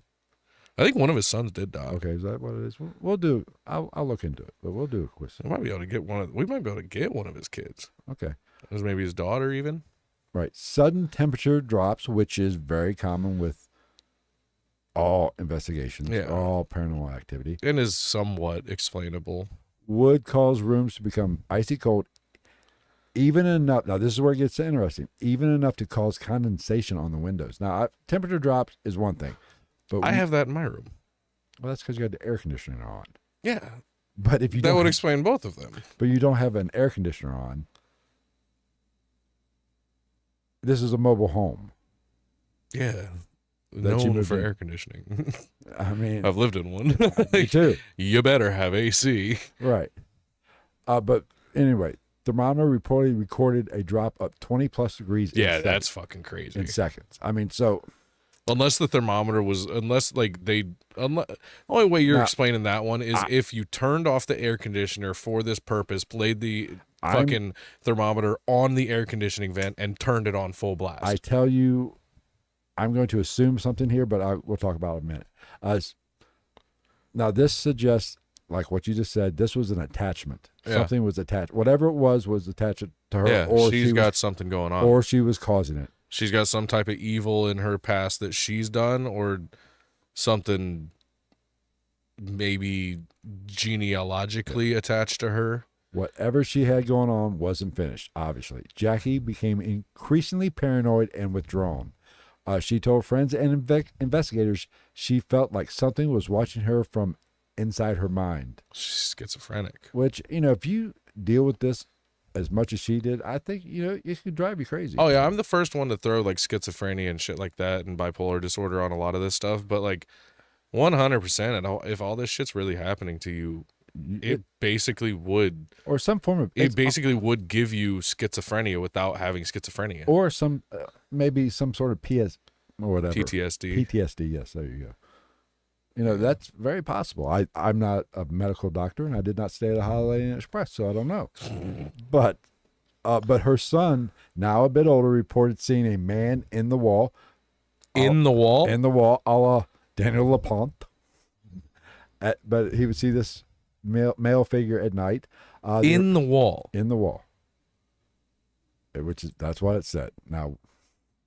I think one of his sons did die. Okay, is that what it is? We'll do. I'll look into it, but we'll do a quiz. We might be able to get we might be able to get one of his kids. Okay. It was maybe his daughter even. Right. Sudden temperature drops, which is very common with all investigations, all paranormal activity, and is somewhat explainable. Would cause rooms to become icy cold, even enough. Now, this is where it gets interesting. Even enough to cause condensation on the windows. Now, temperature drops is one thing, but I have that in my room. Well, that's because you got the air conditioner on. Yeah, but if you that would explain both of them. But you don't have an air conditioner on. This is a mobile home. Yeah. Known for air conditioning. I mean, I've lived in one. Me too. You better have AC. Right. But anyway, thermometer reportedly recorded a drop of 20 plus degrees. Yeah, that's fucking crazy. In seconds. I mean, so. Unless the thermometer was, the only way you're explaining that one is if you turned off the air conditioner for this purpose, played the fucking thermometer on the air conditioning vent, and turned it on full blast. I tell you, I'm going to assume something here, but we'll talk about it in a minute. Now, this suggests, like what you just said, this was an attachment. Yeah. Something was attached. Whatever it was attached to her. Yeah, or she's got something going on. Or she was causing it. She's got some type of evil in her past that she's done, or something maybe genealogically attached to her. Whatever she had going on wasn't finished, obviously. Jackie became increasingly paranoid and withdrawn. She told friends and investigators she felt like something was watching her from inside her mind. She's schizophrenic. Which, if you deal with this as much as she did, I think, it could drive you crazy. Oh, yeah, I'm the first one to throw, like, schizophrenia and shit like that and bipolar disorder on a lot of this stuff. But, like, 100%, if all this shit's really happening to you, it basically would. Or some form of. It basically would give you schizophrenia without having schizophrenia. Or maybe some sort of or whatever. PTSD. PTSD, yes, there you go. That's very possible. I'm not a medical doctor, and I did not stay at a Holiday Inn Express, so I don't know. But her son, now a bit older, reported seeing a man in the wall. In the wall? In the wall, a la Daniel Laplante. But he would see this male figure at night. In the wall? In the wall. That's what it said. Now,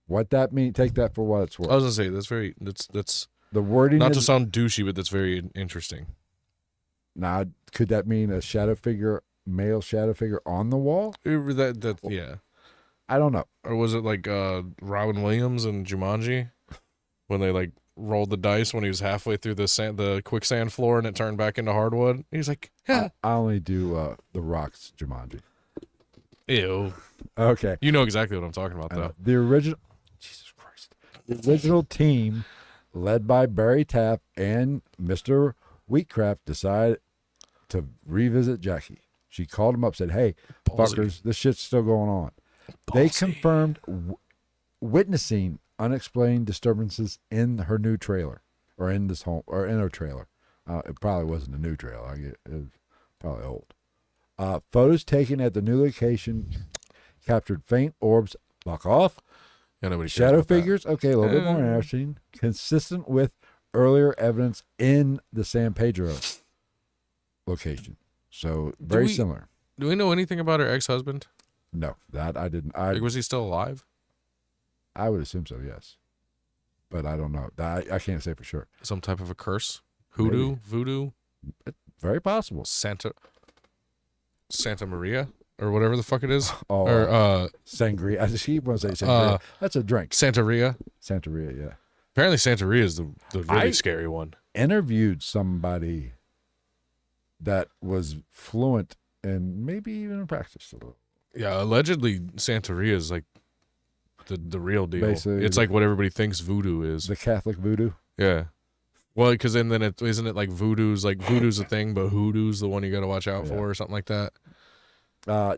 what that means, take that for what it's worth. I was going to say, that's the wording. Not to sound douchey, but that's very interesting. Now, could that mean a male shadow figure on the wall? Yeah. I don't know. Or was it like Robin Williams and Jumanji when they like rolled the dice when he was halfway through the quicksand floor and it turned back into hardwood? He's like, yeah. I only do the Rock's Jumanji. Ew. Okay. You know exactly what I'm talking about, though. The original team, led by Barry Taff and Mr. Wheatcraft, decided to revisit Jackie. She called him up, said, "Hey, fuckers, this shit's still going on." Ballsy. They confirmed witnessing unexplained disturbances in her new trailer, or in this home, or in her trailer. It probably wasn't a new trailer. It was probably old. Photos taken at the new location captured faint orbs. Fuck off. Shadow figures. Okay, a little bit more interesting. Consistent with earlier evidence in the San Pedro location. So very similar. Do we know anything about her ex-husband? No, that I didn't. Was he still alive? I would assume so, yes. But I don't know. I can't say for sure. Some type of a curse? Hoodoo? Voodoo? Very possible. Santa Maria? Or whatever the fuck it is. Or sangria. I just want to say sangria. That's a drink. Santeria? Santeria, yeah. Apparently Santeria is the really scary one. Interviewed somebody that was fluent and maybe even practiced a little. Yeah, allegedly Santeria is like the real deal. Basically, it's like what everybody thinks voodoo is. The Catholic voodoo? Yeah. Well, because then isn't it like voodoo's a thing, but hoodoo's the one you got to watch out for or something like that?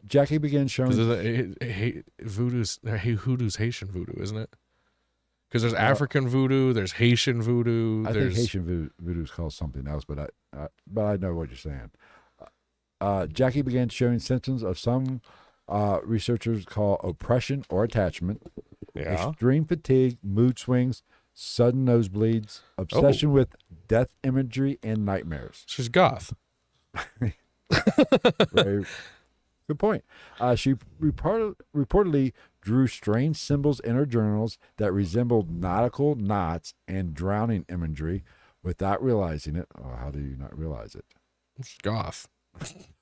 Jackie began showing... Hoodoo's Haitian voodoo, isn't it? Because there's African voodoo, there's Haitian voodoo. I think Haitian voodoo is called something else, but I know what you're saying. Jackie began showing symptoms of some researchers call oppression or attachment, extreme fatigue, mood swings, sudden nosebleeds, obsession with death imagery and nightmares. She's goth. Very good point. She reportedly drew strange symbols in her journals that resembled nautical knots and drowning imagery without realizing it. Oh, how do you not realize it? She's goth.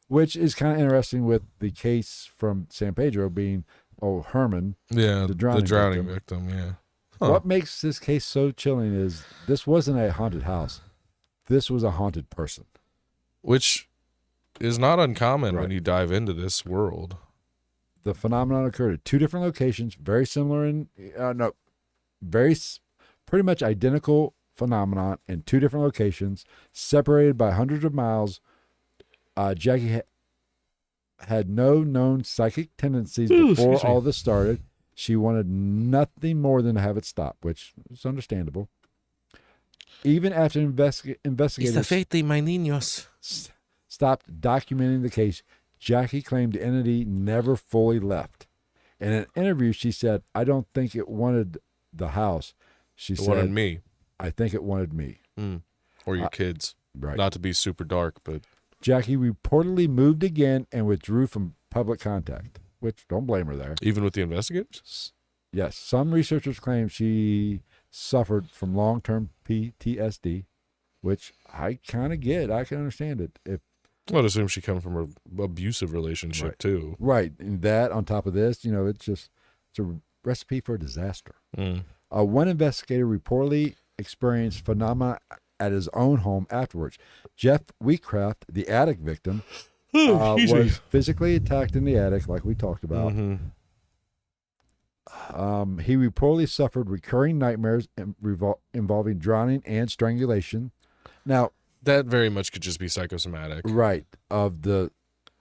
Which is kind of interesting with the case from San Pedro being, Herman. Yeah, the drowning victim. Yeah. Huh. What makes this case so chilling is this wasn't a haunted house. This was a haunted person. Which is not uncommon Right. when you dive into this world. The phenomenon occurred at two different locations, very similar pretty much identical phenomenon in two different locations, separated by hundreds of miles. Jackie had no known psychic tendencies before all this started. She wanted nothing more than to have it stop, which is understandable. Even after investigators my niños. stopped documenting the case, Jackie claimed the entity never fully left. In an interview, she said, "I don't think it wanted the house." She said, wanted me. "I think it wanted me." Or your kids. Right. Not to be super dark, but Jackie reportedly moved again and withdrew from public contact, which don't blame her there. even with the investigators? Yes, some researchers claim she suffered from long-term PTSD, which I kind of get. I can understand it. If I'd assume she come from an abusive relationship Right. too. Right, and that on top of this, it's a recipe for disaster. One investigator reportedly experienced phenomena at his own home afterwards. Jeff Wheatcraft, the attic victim, was physically attacked in the attic, like we talked about. He reportedly suffered recurring nightmares involving drowning and strangulation. Now, That very much could just be psychosomatic. right, of the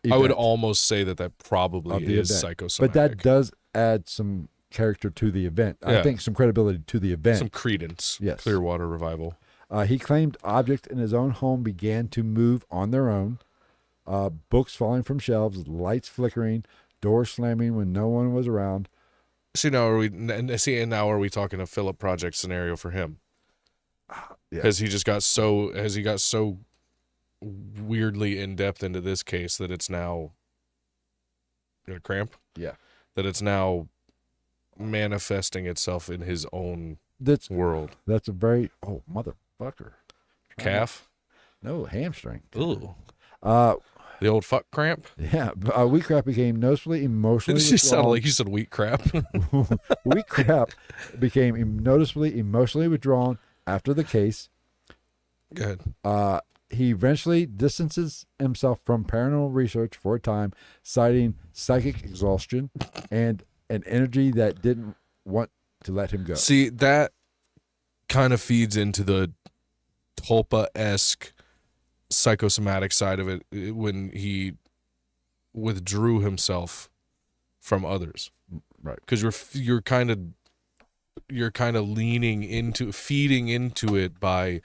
I would event. almost say that probably Of the is event. psychosomatic. But that does add some character to the event. I Yeah. think some credibility to the event. some credence. Yes. Clearwater revival. He claimed objects in his own home began to move on their own. Books falling from shelves, lights flickering, doors slamming when no one was around. See, now are we talking a Philip Project scenario for him? Yeah. Has he got so weirdly in depth into this case that it's now cramp? Yeah. That it's now manifesting itself in his own That's world. a very motherfucker. Calf? No, hamstring. Ooh. Uh The old fuck cramp? yeah, Wheatcraft became noticeably emotionally It just sounded withdrawn. like you said wheat crap. Wheatcraft became noticeably emotionally withdrawn after the case. Go ahead. He eventually distances himself from paranormal research for a time, citing psychic exhaustion and an energy that didn't want to let him go. See, that kind of feeds into the Tulpa-esque psychosomatic side of it when he withdrew himself from others. Right. Because you're kind of feeding into it by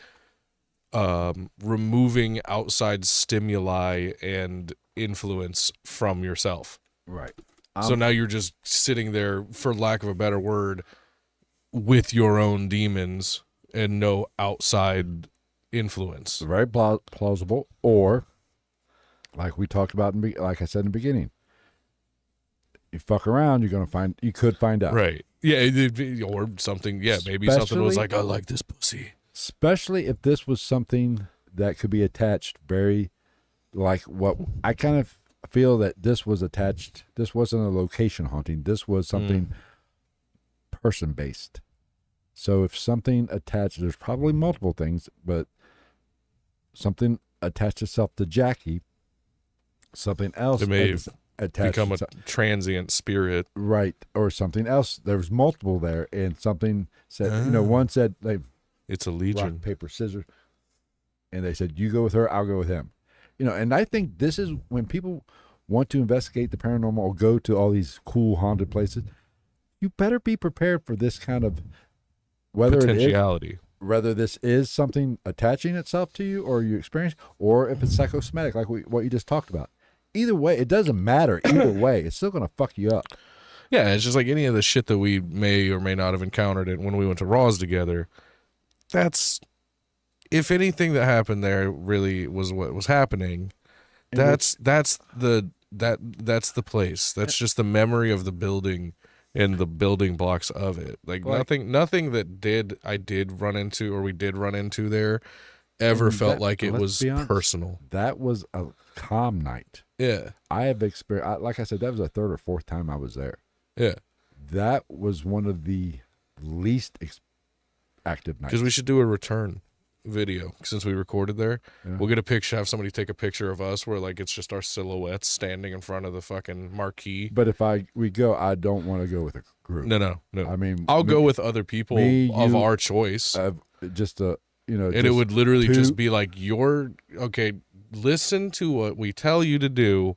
removing outside stimuli and influence from yourself. Right. So now you're just sitting there, for lack of a better word, with your own demons and no outside influence. Very plausible. Or, like we talked about, like I said in the beginning, you fuck around, you could find out. Right. Yeah, or something. Yeah, maybe something was like, I like this pussy. Especially if this was something that could be attached very, like what I kind of feel that this was attached. This wasn't a location haunting. This was something person based. So if something attached, there's probably multiple things, but something attached itself to Jackie, something else It may attached become a itself- transient spirit. right, or something else. There was multiple there, and something said, one said like It's a rock, legion. paper, scissors, and they said, you go with her, I'll go with him. And I think this is when people want to investigate the paranormal or go to all these cool haunted places, you better be prepared for this kind of, whether this is something attaching itself to you or you experience, or if it's psychosomatic, like what you just talked about. Either way, it doesn't matter. Either way, it's still going to fuck you up. Yeah, it's just like any of the shit that we may or may not have encountered when we went to Raws together. That's if anything that happened there really was what was happening, that's the place. That's just the memory of the building and the building blocks of it. Like nothing that I did run into or we did run into there ever felt like it was personal. That was a calm night. Yeah. I have experienced, like I said, that was the third or fourth time I was there. Yeah. That was one of the least active nights. Because we should do a return video since we recorded there. Yeah. We'll get a picture, have somebody take a picture of us where like it's just our silhouettes standing in front of the fucking marquee. But if we go, I don't want to go with a group. No. I mean, I'll go with other people of our choice. Just a, and it would literally just be like, listen to what we tell you to do.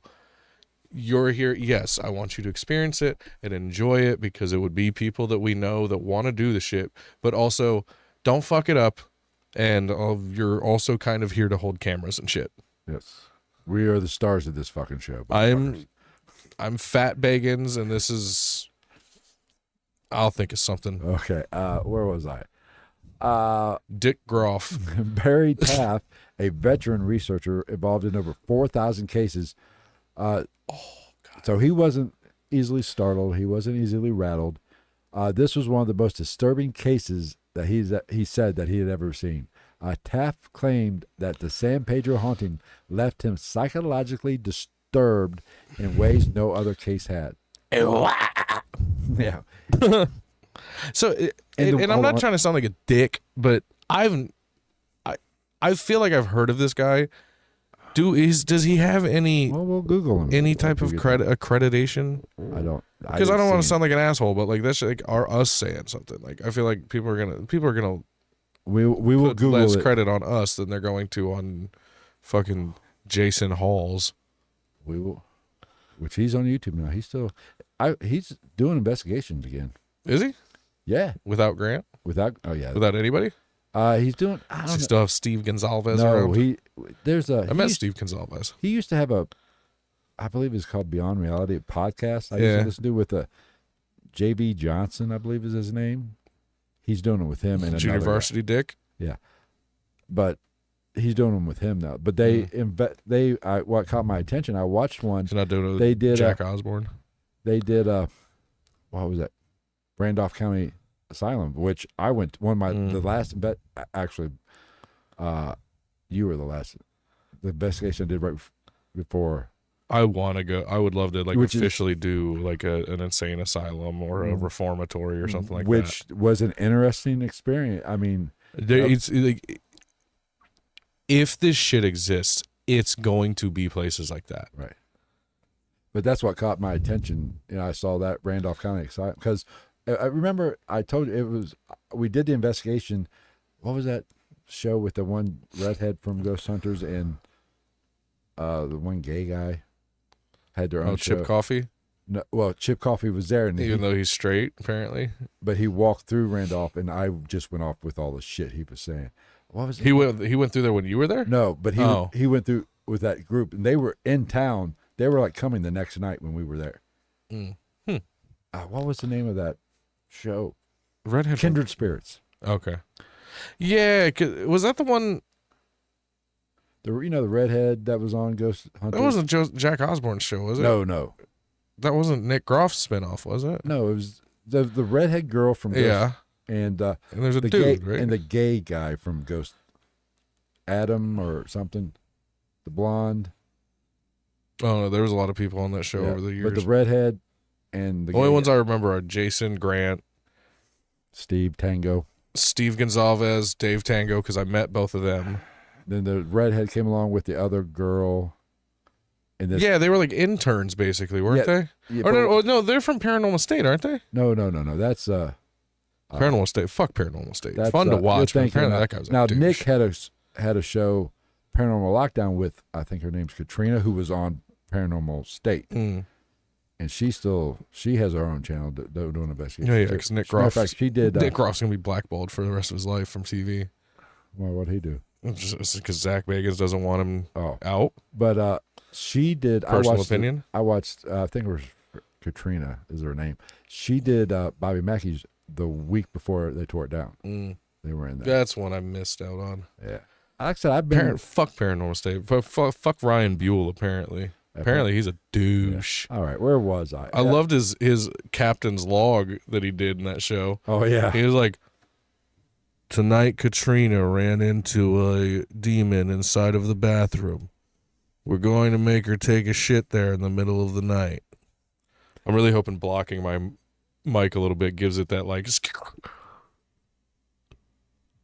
You're here. Yes, I want you to experience it and enjoy it because it would be people that we know that want to do the shit, but also don't fuck it up. And you're also kind of here to hold cameras and shit. Yes. We are the stars of this fucking show. I'm Fat Bagans, and this is... I'll think of something. Okay. Where was I? Dick Groff. Barry Taff, a veteran researcher involved in over 4,000 cases. God. So he wasn't easily startled. He wasn't easily rattled. This was one of the most disturbing cases that he said that he had ever seen. Taff claimed that the San Pedro haunting left him psychologically disturbed in ways no other case had. Yeah. So, and I'm not trying to sound like a dick, but I feel like I've heard of this guy. Does he have any? Well, we'll Google him. Any type of accreditation? I don't. Because I don't want to sound like an asshole, but like that's like us saying something. Like I feel like people are gonna. We will put Google less it. credit on us than they're going to on fucking Jason Halls. We will. Which he's on YouTube now. He's doing investigations again. Is he? Yeah. Without Grant? Without anybody? He's doing. I don't know. Still have Steve Gonzalez No, around? I met Steve Gonzalez. He used to have I believe it's called Beyond Reality podcast. I used to listen to with J.B. Johnson, I believe is his name. He's doing it with him and Junior Varsity guy. Dick. Yeah, but he's doing them with him now. But what caught my attention? I watched one. Not doing they did Jack Osborne. They did what was that? Randolph County Asylum, which I went the last actually. You were the last. The investigation I did right before. I want to go. I would love to officially do like an insane asylum or a reformatory or something like that. Which was an interesting experience. I mean, it's like if this shit exists, it's going to be places like that, right? But that's what caught my attention. I saw that Randolph County Asylum because I remember I told you we did the investigation. What was that show with the one redhead from Ghost Hunters and the one gay guy had their own show. Chip Coffee? No, well, Chip Coffee was there, and even though he's straight, apparently. But he walked through Randolph, and I just went off with all the shit he was saying. What was it? He went through there when you were there? No, but he went through with that group, and they were in town. They were like coming the next night when we were there. What was the name of that show? Redhead. Kindred Spirits. Okay. Yeah, was that the one? The redhead that was on Ghost Hunters. That wasn't Jack Osborne's show, was it? No. That wasn't Nick Groff's spinoff, was it? No, it was the redhead girl from Ghost. Yeah. And there's a dude, right? And the gay guy from Ghost, Adam or something, the blonde. Oh no, there was a lot of people on that show over the years. But the redhead and the only ones I remember are Jason Grant, Steve Tango, Steve Gonzalez, Dave Tango, because I met both of them. Then the redhead came along with the other girl. And they were like interns basically, weren't they? Yeah, no, they're from Paranormal State, aren't they? No. That's Paranormal State. Fuck Paranormal State. That's fun to watch. But apparently that guy was now douche. Nick had a show, Paranormal Lockdown, with I think her name's Katrina, who was on Paranormal State. And she has her own channel doing investigations. Yeah, because Nick Groff. Nick Groff's gonna be blackballed for the rest of his life from TV. Well, what'd he do? Just because Zach Bagans doesn't want him out. But she did. Personal opinion. I watched. I think it was Katrina is her name. She did Bobby Mackey's the week before they tore it down. They were in that. That's one I missed out on. Yeah. Like I said, I've been. Fuck Paranormal State. Fuck Ryan Buell, apparently. Apparently, he's a douche. Yeah. All right, where was I? I loved his captain's log that he did in that show. Oh, yeah. He was like, tonight Katrina ran into a demon inside of the bathroom. We're going to make her take a shit there in the middle of the night. I'm really hoping blocking my mic a little bit gives it that like.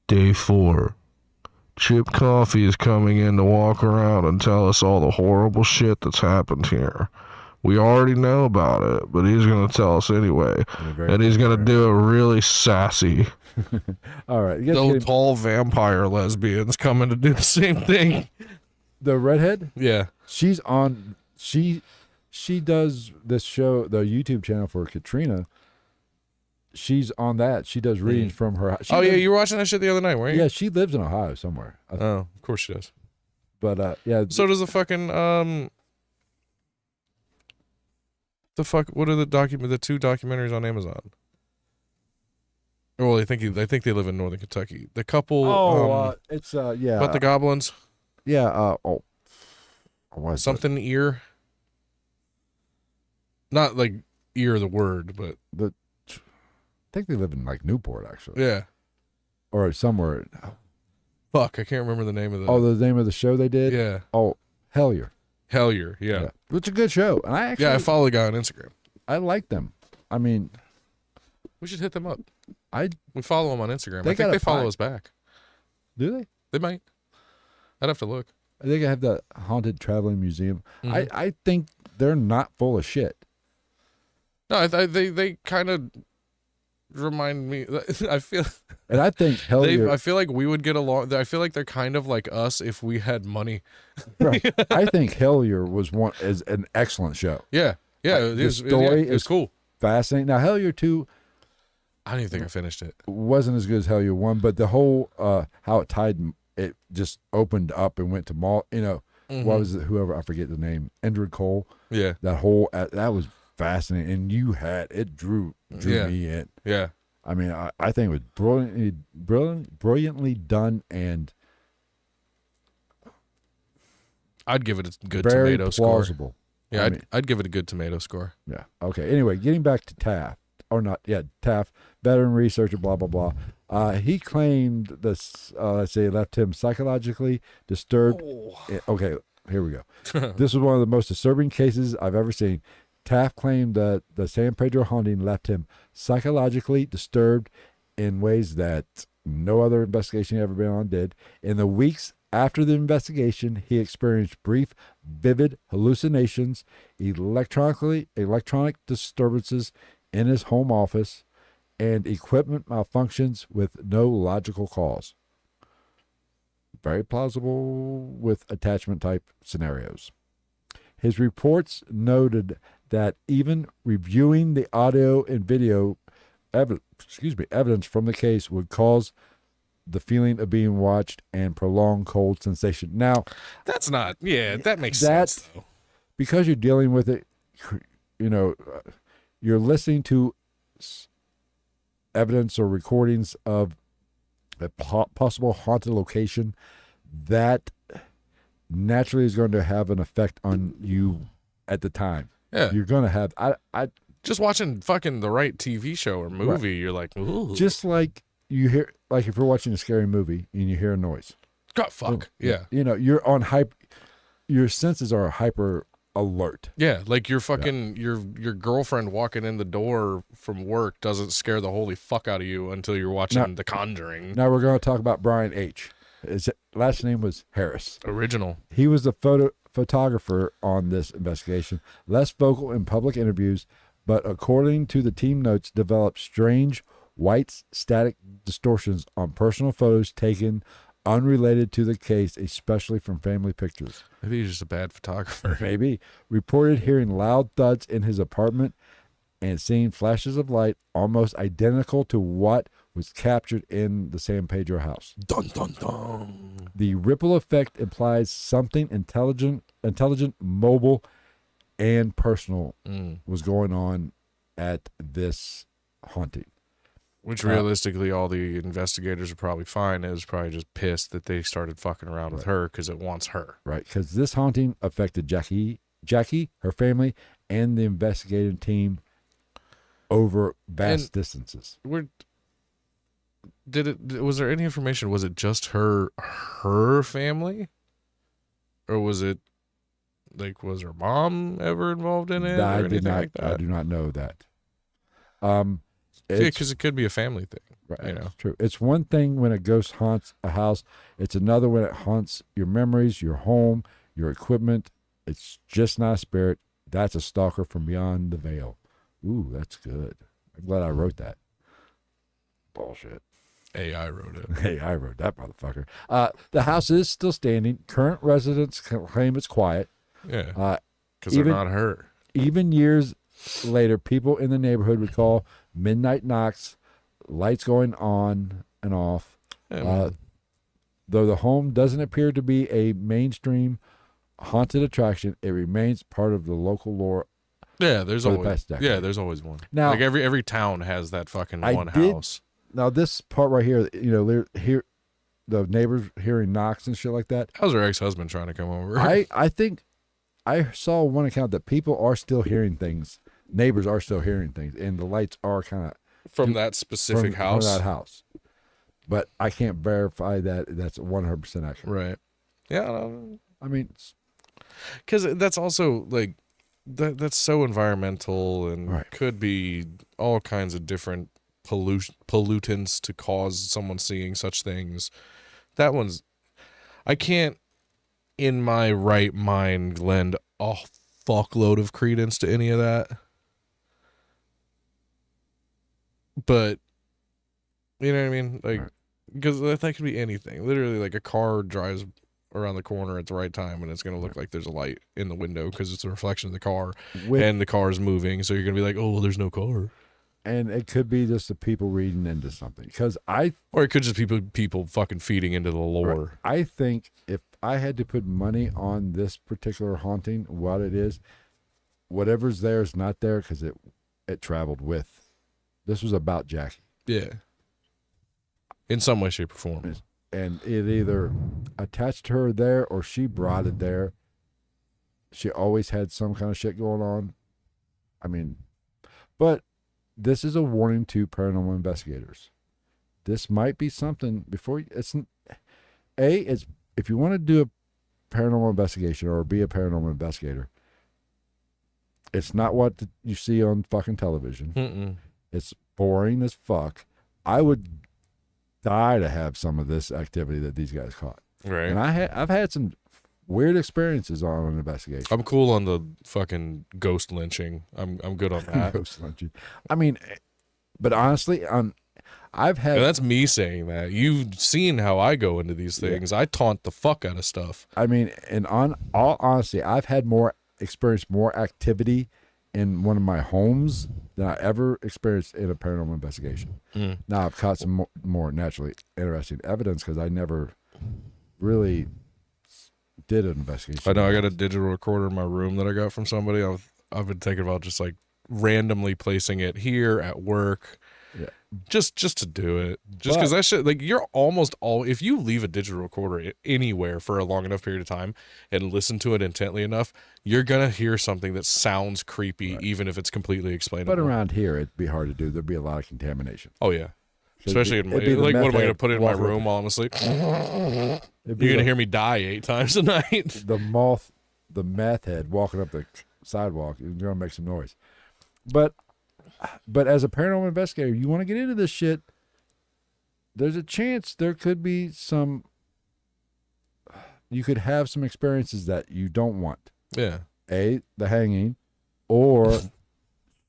Day 4. Chip Coffee is coming in to walk around and tell us all the horrible shit that's happened here. We already know about it, but he's going to tell us anyway. And he's going to do it really sassy. All right. Those tall vampire lesbians coming to do the same thing. The redhead? Yeah. She's on. She does this show, the YouTube channel for Katrina. She's on that. She does readings from her house. Yeah, you were watching that shit the other night, weren't you? Yeah, she lives in Ohio somewhere. Oh, of course she does. But yeah. So does the fucking the fuck? What are the two documentaries on Amazon? Well, I think they live in Northern Kentucky. The couple. It's yeah. About the goblins. Yeah. Something ear. Not like ear the word, but I think they live in like Newport, actually. Yeah. Or somewhere. Fuck, I can't remember the name of the. Oh, the name of the show they did? Yeah. Oh, Hellier. Hellier, yeah. It's a good show. And I follow the guy on Instagram. I like them. I mean, we should hit them up. We follow them on Instagram. I think they follow us back. Do they? They might. I'd have to look. I think I have the Haunted Traveling Museum. Mm-hmm. I think they're not full of shit. No, they kind of remind me. I feel. And I think Hellier. I feel like we would get along. I feel like they're kind of like us if we had money. Right. I think Hellier is an excellent show. Yeah. Yeah. The story is cool. Fascinating. Now, Hellier 2. I don't even think I finished it. Wasn't as good as Hellier 1, but the whole how it just opened up and went to mall. Mm-hmm. What was it? Whoever, I forget the name. Endred Cole. Yeah. That whole that was fascinating, and it drew me in. Yeah. I mean, I think it was brilliantly done, and I'd give it a good very tomato plausible score. Yeah, I'd give it a good tomato score. Yeah. Okay. Anyway, getting back to Taff, or not? Yeah, Taff, veteran researcher, blah blah blah. He claimed this. Let's say, left him psychologically disturbed. Okay, here we go. This was one of the most disturbing cases I've ever seen. Taff claimed that the San Pedro Haunting left him psychologically disturbed in ways that no other investigation he ever been on did. In the weeks after the investigation, he experienced brief, vivid hallucinations, electronic disturbances in his home office, and equipment malfunctions with no logical cause. Very plausible with attachment type scenarios. His reports noted that even reviewing the audio and video evidence from the case would cause the feeling of being watched and prolonged cold sensation. Now, that's not, that makes sense, though. Because you're dealing with it, you're listening to evidence or recordings of a possible haunted location that naturally is going to have an effect on you at the time. Yeah. You're going to have, just watching fucking the right TV show or movie, You're like, ooh. Just like you hear, like if you're watching a scary movie and you hear a noise. God, fuck. Yeah. You're on your senses are hyper alert. Yeah. Like your fucking, your girlfriend walking in the door from work doesn't scare the holy fuck out of you until you're watching The Conjuring. Now we're going to talk about Brian H. His last name was Harris. Original. He was the photographer on this investigation, less vocal in public interviews, but according to the team notes, developed strange white static distortions on personal photos taken unrelated to the case, especially from family pictures. Maybe he's just a bad photographer. Maybe. Reported hearing loud thuds in his apartment and seeing flashes of light almost identical to what was captured in the San Pedro house. Dun, dun, dun. The ripple effect implies something intelligent, mobile, and personal was going on at this haunting. Which realistically, all the investigators are probably fine. Is probably just pissed that they started fucking around with her because it wants her. Right, because this haunting affected Jackie, her family, and the investigating team over vast distances. Was there any information? Was it just her family, or was it like, was her mom ever involved in it or anything like that? I do not know that. Because it could be a family thing. Right, you know, it's true. It's one thing when a ghost haunts a house. It's another when it haunts your memories, your home, your equipment. It's just not a spirit. That's a stalker from beyond the veil. Ooh, that's good. I'm glad I wrote that. Bullshit. AI wrote it. Hey, I wrote that motherfucker. The house is still standing. Current residents claim it's quiet. Yeah, because they're not her. Even years later, people in the neighborhood recall midnight knocks, lights going on and off. Though the home doesn't appear to be a mainstream haunted attraction, it remains part of the local lore. Yeah, there's always one. Now, like every town has that fucking one house. Now this part right here, here, the neighbors hearing knocks and shit like that. How's her ex-husband trying to come over? I think I saw one account that people are still hearing things. Neighbors are still hearing things, and the lights are kind of from that specific house. From that house, but I can't verify that that's 100% accurate. Right? Yeah. I mean, because that's also like that's so environmental and could be all kinds of different pollutants to cause someone seeing such things. That one's, I can't in my right mind lend a fuckload of credence to any of that. But you know what I mean? Like, because that could be anything. Literally, like a car drives around the corner at the right time and it's going to look like there's a light in the window because it's a reflection of the car and the car is moving. So you're going to be like, oh, well, there's no car. And it could be just the people reading into something. Or it could just be people fucking feeding into the lore. Right. I think if I had to put money on this particular haunting, what it is, whatever's there is not there because it traveled with. This was about Jackie. Yeah. In some way, shape, or form. And it either attached her there or she brought it there. She always had some kind of shit going on. I mean, but this is a warning to paranormal investigators. This might be something before it's if you want to do a paranormal investigation or be a paranormal investigator, it's not what you see on fucking television. Mm-mm. It's boring as fuck. I would die to have some of this activity that these guys caught. Right. And I've had some weird experiences on an investigation. I'm cool on the fucking ghost lynching. I'm good on that. Ghost lynching. I mean, but honestly, I've had. And that's me saying that. You've seen how I go into these things. Yeah. I taunt the fuck out of stuff. I mean, and on all honesty, I've had more activity in one of my homes than I ever experienced in a paranormal investigation. Mm. Now I've caught some more naturally interesting evidence because I never really did an investigation. I know I got a digital recorder in my room that I got from somebody. I've been thinking about just like randomly placing it here at work. Yeah. Just to do it. Just because that shit, like, you're almost all, if you leave a digital recorder anywhere for a long enough period of time and listen to it intently enough, you're going to hear something that sounds creepy, even if it's completely explainable. But around here, it'd be hard to do. There'd be a lot of contamination. Oh, yeah. Especially in my, like, what am I going to put it in my room while I'm asleep? You're going to hear me die 8 times a night. The meth head walking up the sidewalk is going to make some noise. But as a paranormal investigator, you want to get into this shit, there's a chance there could be you could have some experiences that you don't want. Yeah. The hanging, or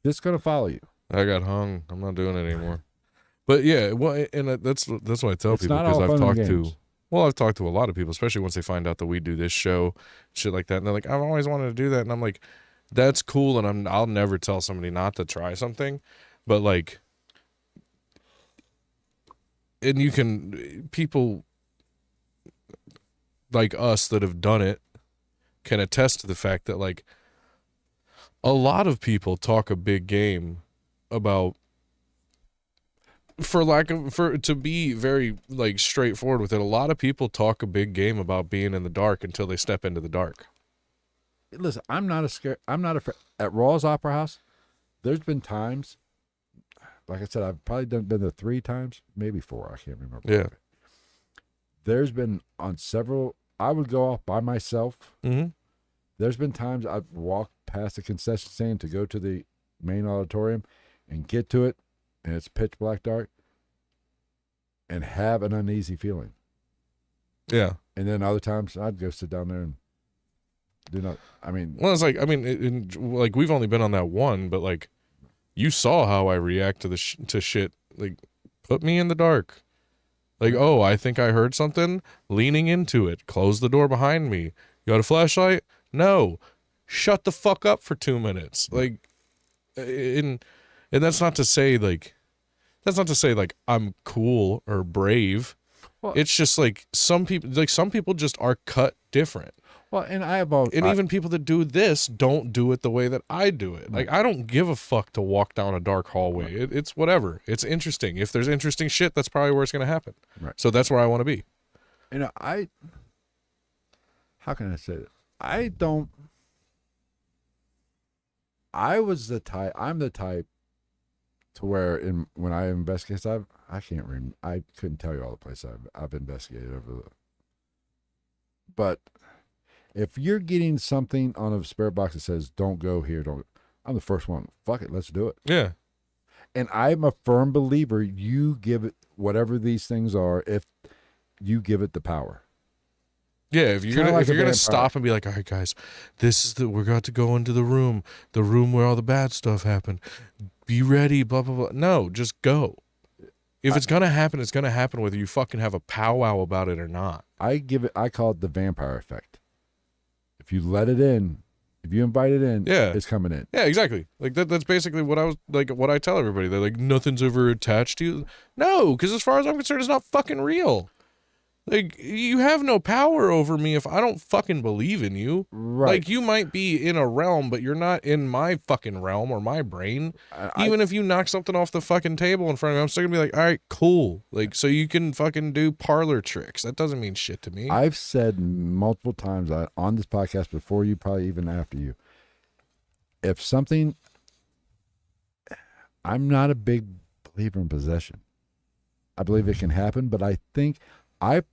it's going to follow you. I got hung. I'm not doing it anymore. But yeah, well, and that's what I tell people, because I've talked to a lot of people, especially once they find out that we do this show, shit like that, and they're like, I've always wanted to do that, and I'm like, that's cool, and I'll never tell somebody not to try something, but like, and people like us that have done it can attest to the fact that, like, a lot of people talk a big game about to be very like straightforward with it, a lot of people talk a big game about being in the dark until they step into the dark. Listen, I'm not afraid. At Raw's Opera House, there's been times, like I said, I've probably been there 3 times, maybe 4. I can't remember. Yeah. There's been on several. I would go off by myself. Mm-hmm. There's been times I've walked past the concession stand to go to the main auditorium and get to it, and it's pitch black dark, and have an uneasy feeling. Yeah. And then other times I'd go sit down there and do not. I mean, well, it's like, I mean, like we've only been on that one, but like you saw how I react to to shit. Like, put me in the dark. Like, oh, I think I heard something. Leaning into it. Close the door behind me. You got a flashlight? No. Shut the fuck up for 2 minutes. Like, and that's not to say like I'm cool or brave. Well, it's just like some people just are cut different. Well, and even people that do this don't do it the way that I do it. Like, I don't give a fuck to walk down a dark hallway. It's whatever. It's interesting. If there's interesting shit, that's probably where it's going to happen. Right. So that's where I want to be. You know, how can I say that? I'm the type to where when I investigate, I couldn't tell you all the places I've investigated but if you're getting something on a spirit box that says don't go here, I'm the first one. Fuck it, let's do it. Yeah. And I'm a firm believer you give it whatever these things are if you give it the power. Yeah, if you're gonna stop and be like, all right, guys, we're about to go into the room where all the bad stuff happened. Be ready, blah blah blah. No, just go. If it's gonna happen, it's gonna happen whether you fucking have a powwow about it or not. I call it the vampire effect. If you let it in, if you invite it in, it's coming in. Yeah, exactly. Like that's basically what I tell everybody. They're like, nothing's ever attached to you. No, because as far as I'm concerned, it's not fucking real. Like, you have no power over me if I don't fucking believe in you. Right. Like, you might be in a realm, but you're not in my fucking realm or my brain. Even if you knock something off the fucking table in front of me, I'm still gonna be like, all right, cool. Like, so you can fucking do parlor tricks. That doesn't mean shit to me. I've said multiple times on this podcast before you, probably even after you, if something, I'm not a big believer in possession. I believe it can happen, but I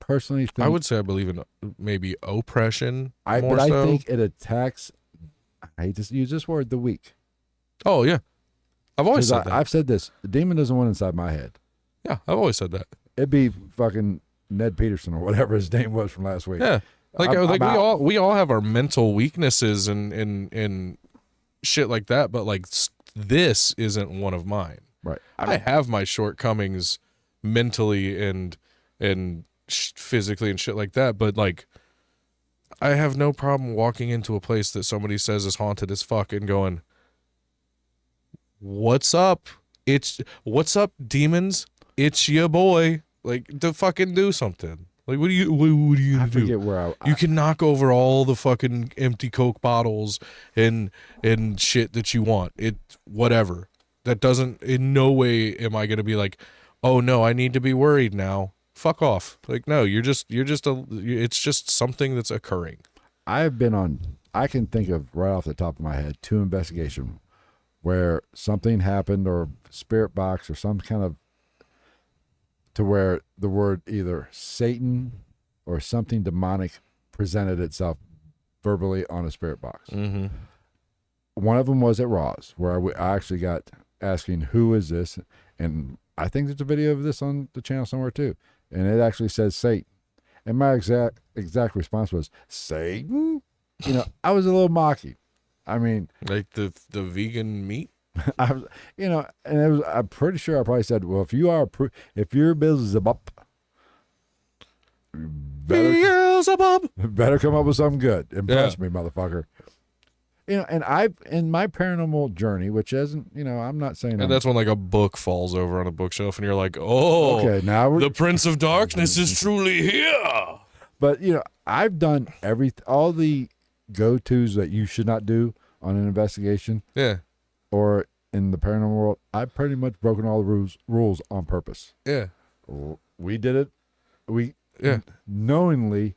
personally think... I would say I believe in maybe oppression I think it attacks... I hate to use this word, the weak. Oh, yeah. I've always said that. I've said this. The demon doesn't want inside my head. Yeah, I've always said that. It'd be fucking Ned Peterson or whatever his name was from last week. Yeah. We all have our mental weaknesses and shit like that, but like this isn't one of mine. Right. I have my shortcomings mentally and physically and shit like that, but like I have no problem walking into a place that somebody says is haunted as fuck and going, what's up? What's up, demons? It's your boy. Like, to fucking do something. Like, what are you gonna do? Forget where you can knock over all the fucking empty Coke bottles and shit that you want. Whatever. That doesn't, in no way am I gonna be like, oh no, I need to be worried now. Fuck off. Like, no, it's just something that's occurring. I can think of right off the top of my head 2 investigations where something happened or spirit box or some kind of, to where the word either Satan or something demonic presented itself verbally on a spirit box. Mm-hmm. One of them was at Raw's, where I actually got asking, who is this? And I think there's a video of this on the channel somewhere too. And it actually says Satan. And my exact response was, Satan? You know, I was a little mocky. I mean, like the vegan meat? I was, you know, and I'm pretty sure I probably said, well, if your business is up, better come up with something good. Impress me, motherfucker. You know, and in my paranormal journey, which isn't, you know, I'm not saying. And that's when like a book falls over on a bookshelf, and you're like, oh, okay, now the Prince of Darkness is truly here. But you know, I've done all the go-tos that you should not do on an investigation. Yeah. Or in the paranormal world, I've pretty much broken all the rules on purpose. Yeah. We did it. We Yeah. knowingly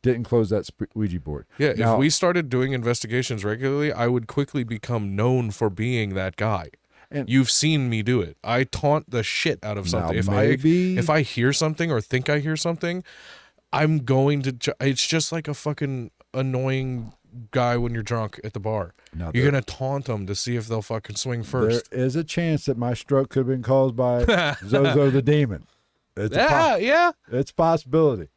didn't close that Ouija board. Yeah, Now, if we started doing investigations regularly, I would quickly become known for being that guy. And you've seen me do it. I taunt the shit out of something. Now, if I hear something or think I hear something, I'm going to. It's just like a fucking annoying guy when you're drunk at the bar. You're gonna taunt them to see if they'll fucking swing first. There is a chance that my stroke could have been caused by Zozo the demon. It's it's a possibility.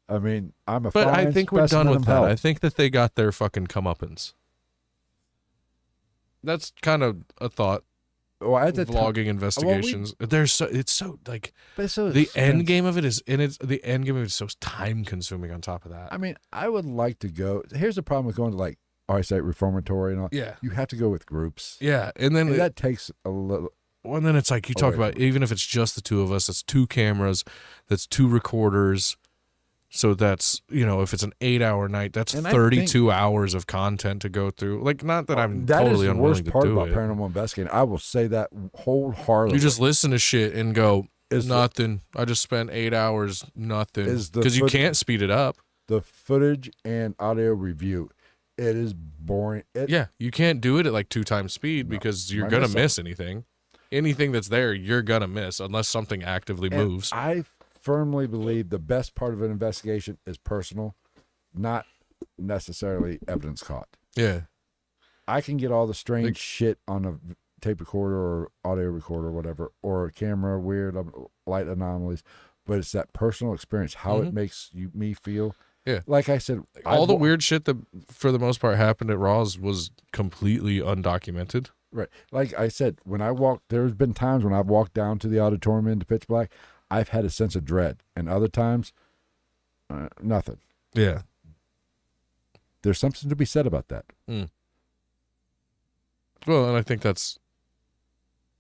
I mean, I'm a. But fine I think we're done with that. health. I think that they got their fucking comeuppance. That's kind of a thought. Well, at the vlogging investigations. There's it's so like the expensive. end game of it is the end game of it is so time consuming on top of that. I mean, I would like to go. Here's the problem with going to like eyesight reformatory and all. Yeah. You have to go with groups. Yeah. And then that takes a little. Well, and then it's like you talk about, even if it's just the two of us, that's 2 cameras, that's 2 recorders. So that's, if it's an 8-hour night, that's 32 hours of content to go through. Like, not that I'm totally unwilling to do it. That is the worst part about paranormal investigating. I will say that wholeheartedly. You just listen to shit and go, nothing. I just spent 8 hours, nothing. Because you can't speed it up. The footage and audio review, it is boring. Yeah, you can't do it at like 2 times speed because you're going to miss anything. Anything that's there, you're going to miss unless something actively moves. I firmly believe the best part of an investigation is personal, not necessarily evidence caught. Yeah. I can get all the strange shit on a tape recorder or audio recorder or whatever, or a camera, weird light anomalies, but it's that personal experience, how it makes me feel. Yeah. Like I said, all the weird shit that for the most part happened at Raw's was completely undocumented. Right. Like I said, when I walked, there's been times when I've walked down to the auditorium into pitch black, I've had a sense of dread, and other times, nothing. Yeah. There's something to be said about that. Well, and I think that's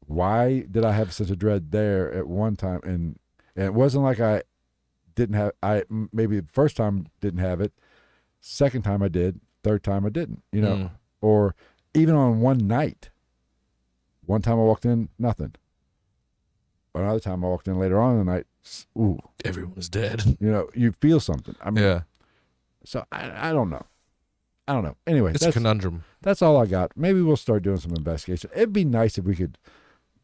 why did I have a sense of dread there at one time, and it wasn't like I didn't have. Maybe the first time didn't have it, second time I did, third time I didn't. Or even on one night. One time I walked in, nothing. Another time I walked in later on in the night, ooh. Everyone was dead. You feel something. I mean, yeah. So I don't know. I don't know. Anyway, it's a conundrum. That's all I got. Maybe we'll start doing some investigation. It'd be nice if we could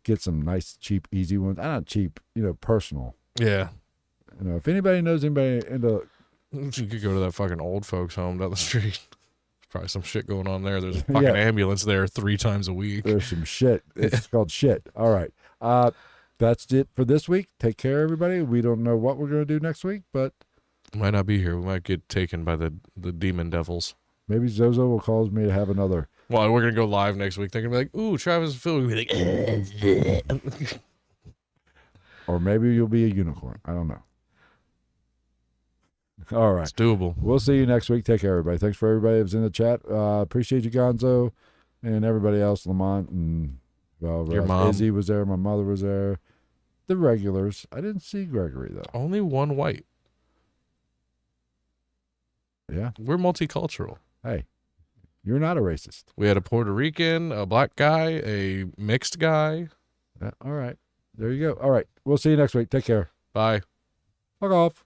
get some nice, cheap, easy ones. Not cheap, personal. Yeah. If anybody knows anybody into... You could go to that fucking old folks home down the street. Probably some shit going on there. There's a fucking ambulance there 3 times a week. There's some shit. It's called shit. All right. That's it for this week. Take care, everybody. We don't know what we're going to do next week, but... Might not be here. We might get taken by the demon devils. Maybe Zozo will cause me to have another... Well, we're going to go live next week. They're going to be like, ooh, Travis and Phil. We'll be like... Or maybe you'll be a unicorn. I don't know. All right. It's doable. We'll see you next week. Take care, everybody. Thanks for everybody who's in the chat. Appreciate you, Gonzo, and everybody else, Lamont, and your mom. Izzy was there. My mother was there. The regulars. I didn't see Gregory, though. Only one white. Yeah. We're multicultural. Hey, you're not a racist. We had a Puerto Rican, a black guy, a mixed guy. All right. There you go. All right. We'll see you next week. Take care. Bye. Fuck off.